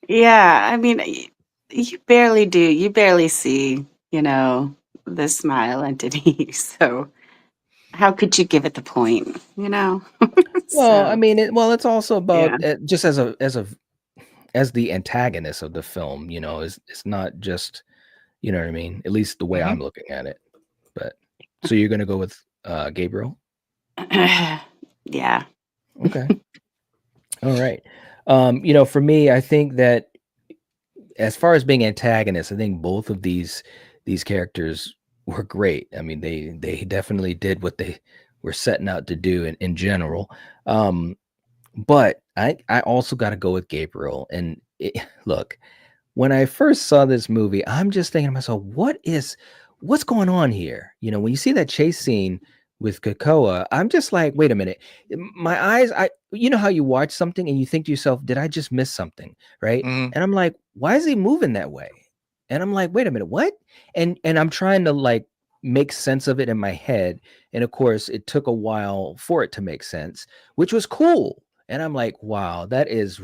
yeah, I mean, you barely do. You barely see, the smile entity. So how could you give it the point, Well, I So, mean, it's also yeah. about just as the antagonist of the film. It's not just what I mean. At least the way Hmm. I'm looking at it. But so you're gonna go with Gabriel? Yeah. Okay. All right. For me, I think that as far as being antagonists, I think both of these characters were great. I mean, they definitely did what they were setting out to do in general. But I also got to go with Gabriel. And look, when I first saw this movie, I'm just thinking to myself, what's going on here? When you see that chase scene with Kakoa, I'm just like, wait a minute. My eyes, how you watch something and you think to yourself, did I just miss something? Right. Hmm. And I'm like, why is he moving that way? And I'm like, wait a minute, what? And I'm trying to like make sense of it in my head. And of course, it took a while for it to make sense, which was cool. And I'm like, wow, that's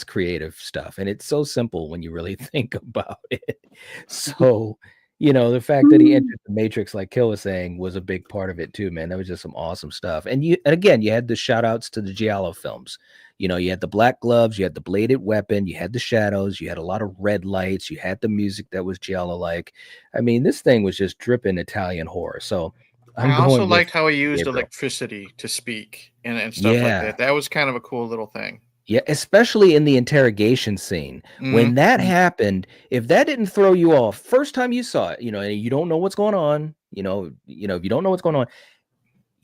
creative stuff. And it's so simple when you really think about it. So, the fact that he Mm. entered the Matrix, like Kill was saying, was a big part of it too, man. That was just some awesome stuff. And again, you had the shout outs to the Giallo films. You had the black gloves, you had the bladed weapon, you had the shadows, you had a lot of red lights, you had the music that was Giallo like. I mean, this thing was just dripping Italian horror. So I I'm also going with liked how he used Gabriel. electricity to speak and stuff like Yeah. that. That was kind of a cool little thing. Yeah, especially in the interrogation scene. When Hmm. that happened, if that didn't throw you off first time you saw it, and you don't know what's going on, if you don't know what's going on,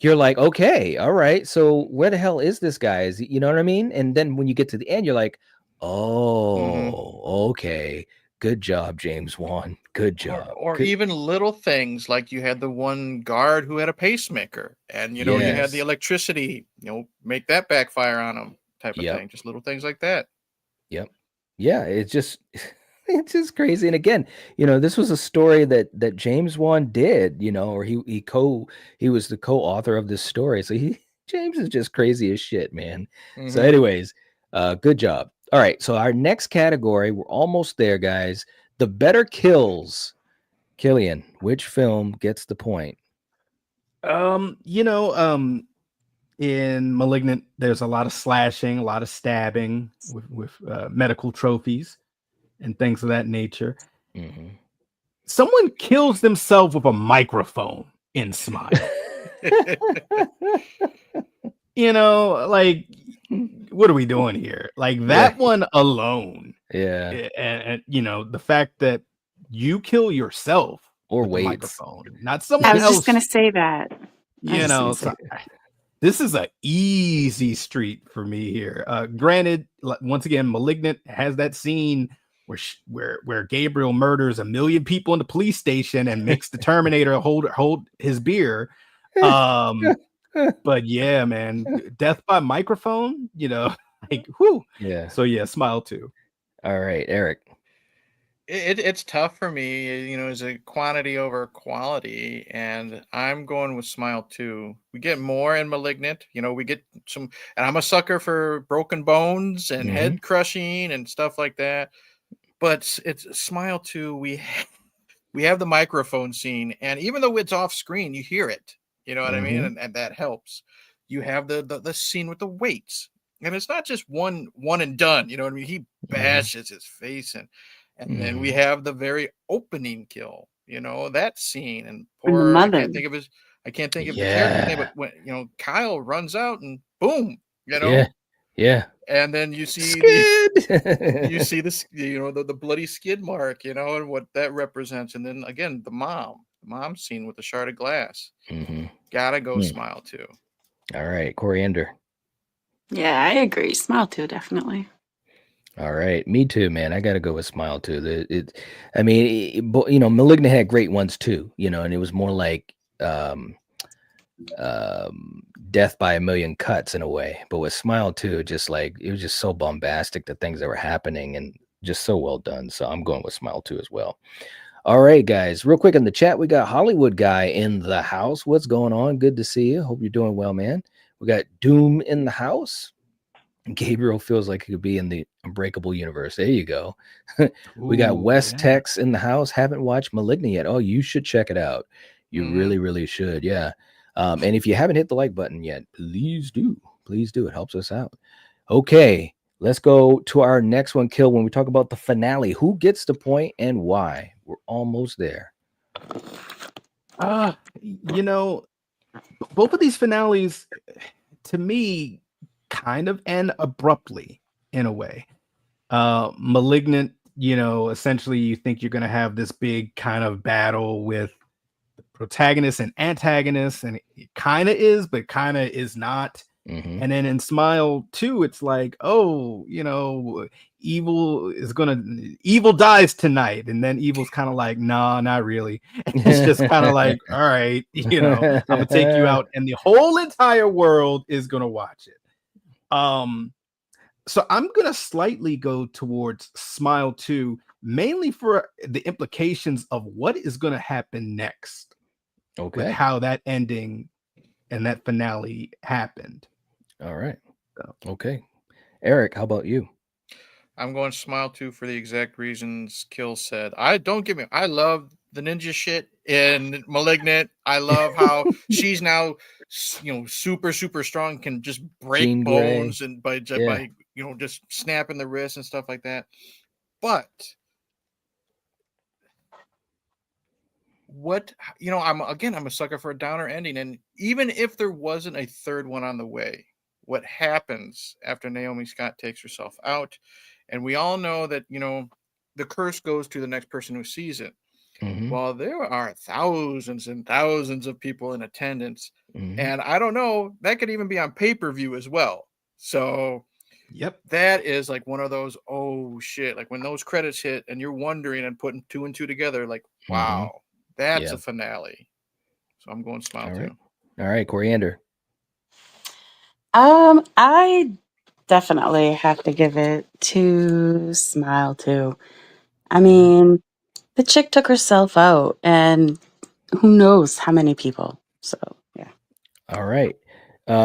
you're like, okay, all right. So where the hell is this guy? You know what I mean? And then when you get to the end, you're like, Hmm. oh, okay. Good job, James Wan. Good or job. or Good. even little things like you had the one guard who had a pacemaker, and you had the Yes. electricity, make that backfire on him, type of Yep. thing. Just little things like that. Yep. Yeah, it's just it's just crazy. And again, this was a story that James Wan did, or he was the co-author of this story. So James is just crazy as shit, man. So Hmm. anyways, good job. All right, so our next category, we're almost there, guys. The better kills. Killian, which film gets the point? Um, you know, um, in Malignant, there's a lot of slashing, a lot of stabbing with medical trophies and things of that nature. Mhm. Someone kills themselves with a microphone in Smile. Like, what are we doing here? Like Yeah, that one alone, yeah. and the fact that you kill yourself Or with the weights. microphone, not I someone was just else. gonna say that. I was just gonna say So this is a easy street for me here. Granted, once again, Malignant has that scene where Gabriel murders a million people in the police station and makes the Terminator hold his beer. But yeah, man, death by microphone, like whoo. Yeah. So yeah, Smile too. All right, Eric. It's tough for me, is a quantity over quality, and I'm going with Smile too. We get more in Malignant, we get some, and I'm a sucker for broken bones and Mhm. head crushing and stuff like that. But it's Smile too. We have the microphone scene, and even though it's off screen, you hear it. You know what I mean, Mhm. and that helps. You have the scene with the weights, and it's not just one and done. You know what I mean? He Mhm. bashes his face in, and then we Mhm. have the very opening kill. That scene, and and the poor mother. I can't think of the character's name, Yeah. but when Kyle runs out and boom, you know? Yeah. And then you see Skid. the bloody skid mark, and what that represents. And then again, the mom scene with the shard of glass. Mm-hmm. Gotta go Smile too. All right, Coriander. Yeah, I agree. Smile too, definitely. All right, me too, man. I got to go with Smile too. Malignant had great ones too, and it was more like Death by a Million Cuts in a way. But with Smile too, just like it was just so bombastic, the things that were happening, and just so well done. So I'm going with Smile too as well. All right, guys, real quick in the chat, we got Hollywood Guy in the house. What's going on? Good to see you. Hope you're doing well, man. We got Doom in the house. Gabriel feels like he could be in the Unbreakable universe. There you go. We got West Tex in the house. Haven't watched Malignant yet. Oh, you should check it out. You really, really should. Yeah. And if you haven't hit the like button yet, please do. Please do. It helps us out. Okay. Let's go to our next one, Kill, when we talk about the finale. Who gets the point and why? We're almost there. Both of these finales, to me, kind of end abruptly in a way. Malignant, essentially you think you're going to have this big kind of battle with the protagonist and antagonist, and it kind of is, but kind of is not. Mm-hmm. And then in Smile 2, it's like, evil dies tonight. And then evil's kind of like, nah, not really. It's just kind of like, all right, I'm gonna take you out, and the whole entire world is gonna watch it. So I'm gonna slightly go towards Smile 2, mainly for the implications of what is gonna happen next. Okay. With how that ending and that finale happened. All right. Okay. Eric, how about you? I'm going Smile too for the exact reasons Kill said. I love the ninja shit in Malignant. I love how she's now, super, super strong, can just break Jean bones Grey. and by just snapping the wrist and stuff like that. But I'm a sucker for a downer ending. And even if there wasn't a third one on the way, what happens after Naomi Scott takes herself out? And we all know that, the curse goes to the next person who sees it. Mm-hmm. Well, there are thousands and thousands of people in attendance. Mm-hmm. And I don't know, that could even be on pay-per-view as well. So yep, that is like one of those, oh shit, like when those credits hit and you're wondering and putting two and two together, like, wow, that's a finale. So I'm going Smile too. All right, Coriander. I definitely have to give it to Smile too. I mean, the chick took herself out, and who knows how many people. So yeah. All right.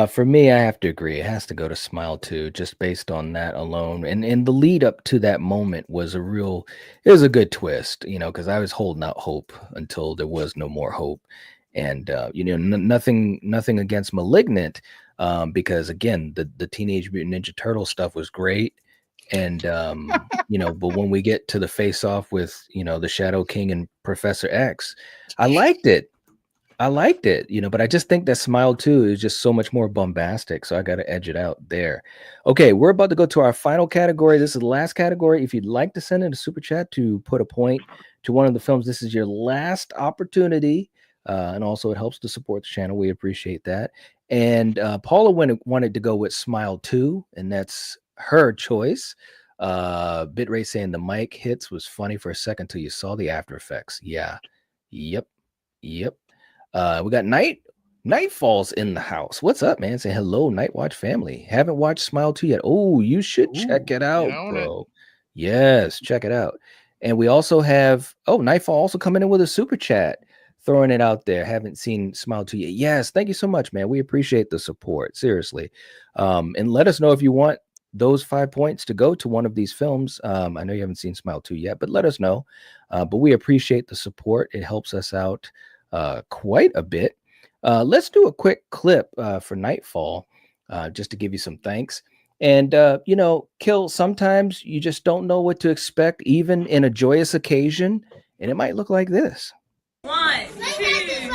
For me, I have to agree. It has to go to Smile too, just based on that alone. And the lead up to that moment was it was a good twist, because I was holding out hope until there was no more hope. And nothing against Malignant, because again, the Teenage Mutant Ninja Turtle stuff was great. And but when we get to the face off with the Shadow King and Professor X, I liked it, but I just think that Smile 2 is just so much more bombastic. So I got to edge it out there. Okay, we're about to go to our final category. This is the last category. If you'd like to send in a super chat to put a point to one of the films, this is your last opportunity. And also it helps to support the channel. We appreciate that. And Paula wanted to go with Smile 2, and that's her choice. Bitrate saying the mic hits was funny for a second till you saw the after effects. Yeah. Yep. We got Nightfall's in the house. What's up, man? Say hello, Night Watch family. Haven't watched Smile 2 yet. Oh, you should check it out, bro. Yes, check it out. And we also have Nightfall also coming in with a super chat, throwing it out there. Haven't seen Smile 2 yet. Yes, thank you so much, man. We appreciate the support, seriously. And let us know if you want those 5 points to go to one of these films. I know you haven't seen Smile 2 yet, but let us know. But we appreciate the support. It helps us out quite a bit. Let's do a quick clip for Nightfall, just to give you some thanks. And Kill, sometimes you just don't know what to expect, even in a joyous occasion, and it might look like this. 1, 2, 3.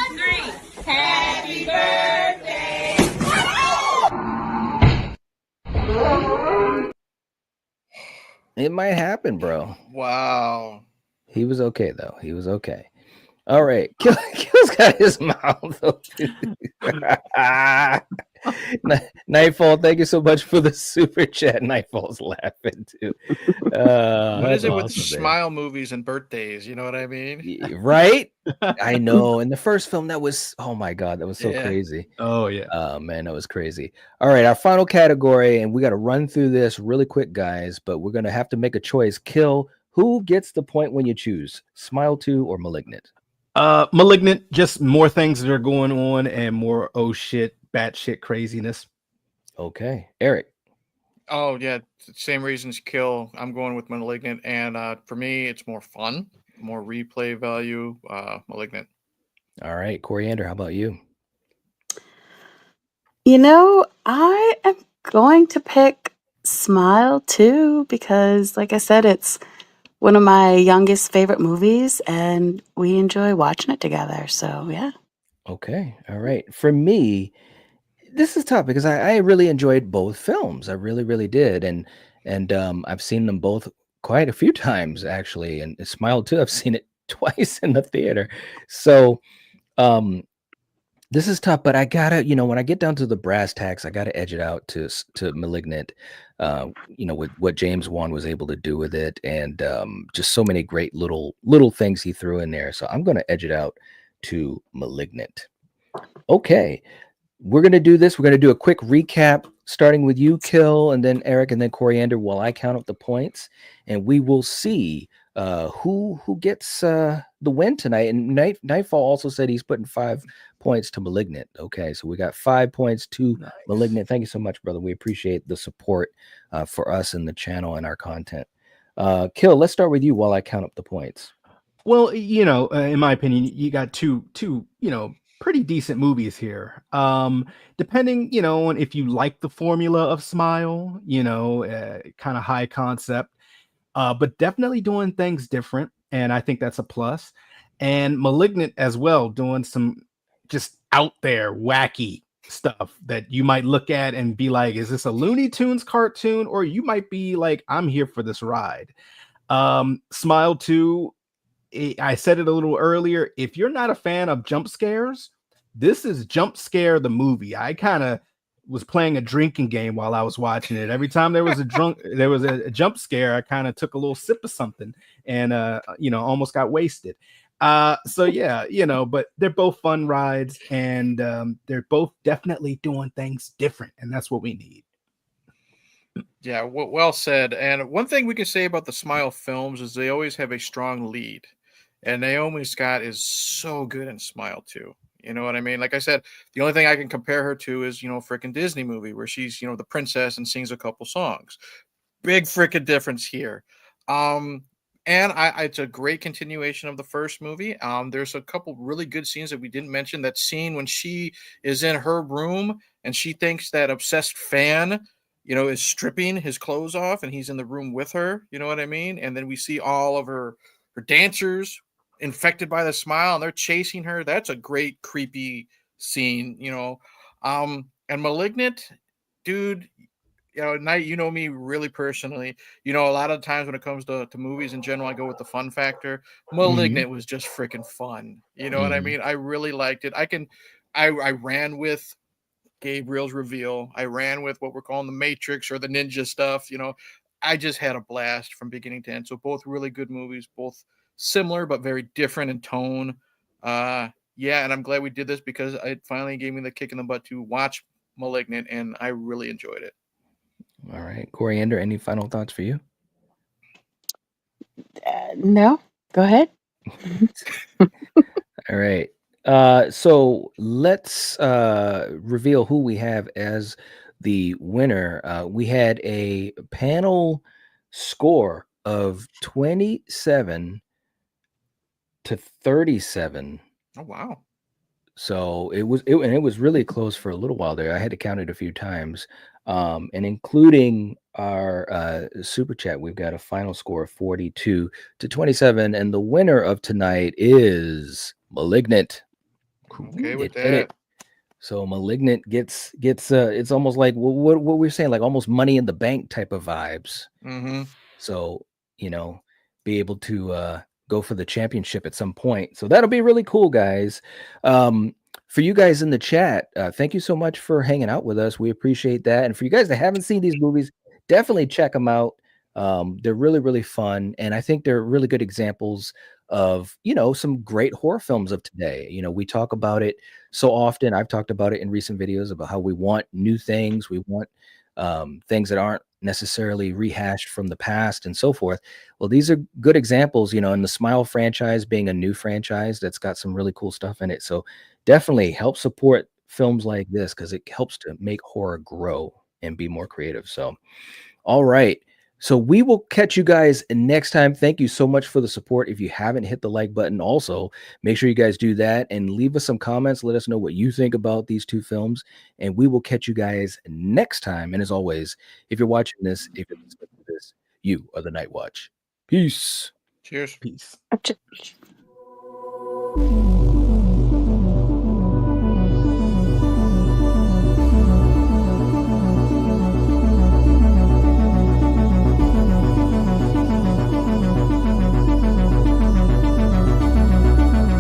Happy birthday. It might happen, bro. Wow. He was okay though. He was okay. All right. Kill's got his mouth open. Nightfall, thank you so much for the super chat. Nightfall's laughing too. What is That's it with awesome, man. smile movies and birthdays? You know what I mean? Right? I know. In the first film, that was, oh my God, that was so Yeah. crazy. Oh yeah. Man, that was crazy. All right, our final category, and we got to run through this really quick, guys, but we're going to have to make a choice. Kill, who gets the point when you choose? Smile 2 or Malignant? Malignant, just more things that are going on and more oh shit, batshit craziness. Okay. Eric. Oh yeah, same reasons. Kill. I'm going with Malignant, and for me, it's more fun, more replay value. Malignant. All right, Coriander, how about you? You know, I am going to pick Smile too, because, like I said, it's one of my youngest favorite movies, and we enjoy watching it together. So, yeah. Okay. All right. For me, this is tough because I really enjoyed both films. I really, really did. And I've seen them both quite a few times actually. And Smile too, I've seen it twice in the theater. So this is tough, but I gotta, when I get down to the brass tacks, I gotta edge it out to Malignant. With what James Wan was able to do with it, and just so many great little things he threw in there. So I'm gonna edge it out to Malignant. Okay, we're gonna do this. We're gonna do a quick recap, starting with you, Kill, and then Eric, and then Coriander, while I count up the points, and we will see who gets the win tonight. And Nightfall also said he's putting 5 points to Malignant. Okay, so we got 5 points to Malignant. Thank you so much, brother. We appreciate the support for us in the channel and our content. Kill, let's start with you while I count up the points. Well, in my opinion, you got two, pretty decent movies here. Depending, on if you like the formula of Smile, kind of high concept, but definitely doing things different, and I think that's a plus. And Malignant as well, doing some just out there wacky stuff that you might look at and be like, is this a Looney Tunes cartoon? Or you might be like, I'm here for this ride. Smile 2, I said it a little earlier. If you're not a fan of jump scares, this is Jump Scare the movie. I kind of was playing a drinking game while I was watching it. Every time there was a jump scare, I kind of took a little sip of something and almost got wasted. So yeah, but they're both fun rides, and they're both definitely doing things different, and that's what we need. Yeah, well said. And one thing we can say about the Smile films is they always have a strong lead. And Naomi Scott is so good in Smile too. You know what I mean? Like I said, the only thing I can compare her to is, frickin' Disney movie where she's, the princess and sings a couple songs. Big frickin' difference here. And it's a great continuation of the first movie. There's a couple really good scenes that we didn't mention. That scene when she is in her room and she thinks that obsessed fan, is stripping his clothes off and he's in the room with her. You know what I mean? And then we see all of her dancers infected by the smile and they're chasing her. That's a great creepy scene, and Malignant, dude, Knight, you know me really personally. A lot of times when it comes to movies in general, I go with the fun factor. Malignant was just freaking fun. You know what I mean? I really liked it. I ran with Gabriel's reveal. I ran with what we're calling the Matrix or the ninja stuff. I just had a blast from beginning to end. So both really good movies, both similar but very different in tone. Yeah, and I'm glad we did this because it finally gave me the kick in the butt to watch Malignant, and I really enjoyed it. All right, Coriander, any final thoughts for you? No, go ahead. All right. So let's reveal who we have as the winner. We had a panel score of 27 to 37. Oh wow. So it was really close for a little while there. I had to count it a few times. And including our super chat, we've got a final score of 42 to 27. And the winner of tonight is Malignant. Okay with It did it. that. So Malignant gets it's almost like what we were saying, like almost Money in the Bank type of vibes. Mm-hmm. So, be able to go for the championship at some point. So that'll be really cool, guys. For you guys in the chat, thank you so much for hanging out with us. We appreciate that. And for you guys that haven't seen these movies, definitely check them out. They're really, really fun. And I think they're really good examples of, some great horror films of today. We talk about it so often. I've talked about it in recent videos about how we want new things. We want things that aren't necessarily rehashed from the past and so forth. Well, these are good examples, and the Smile franchise being a new franchise that's got some really cool stuff in it. So definitely help support films like this because it helps to make horror grow and be more creative. So, all right. So we will catch you guys next time. Thank you so much for the support. If you haven't hit the like button, also make sure you guys do that and leave us some comments. Let us know what you think about these two films, and we will catch you guys next time. And as always, if you're watching this, if you're listening to this, you are the Night Watch. Peace. Cheers. Peace. Up to-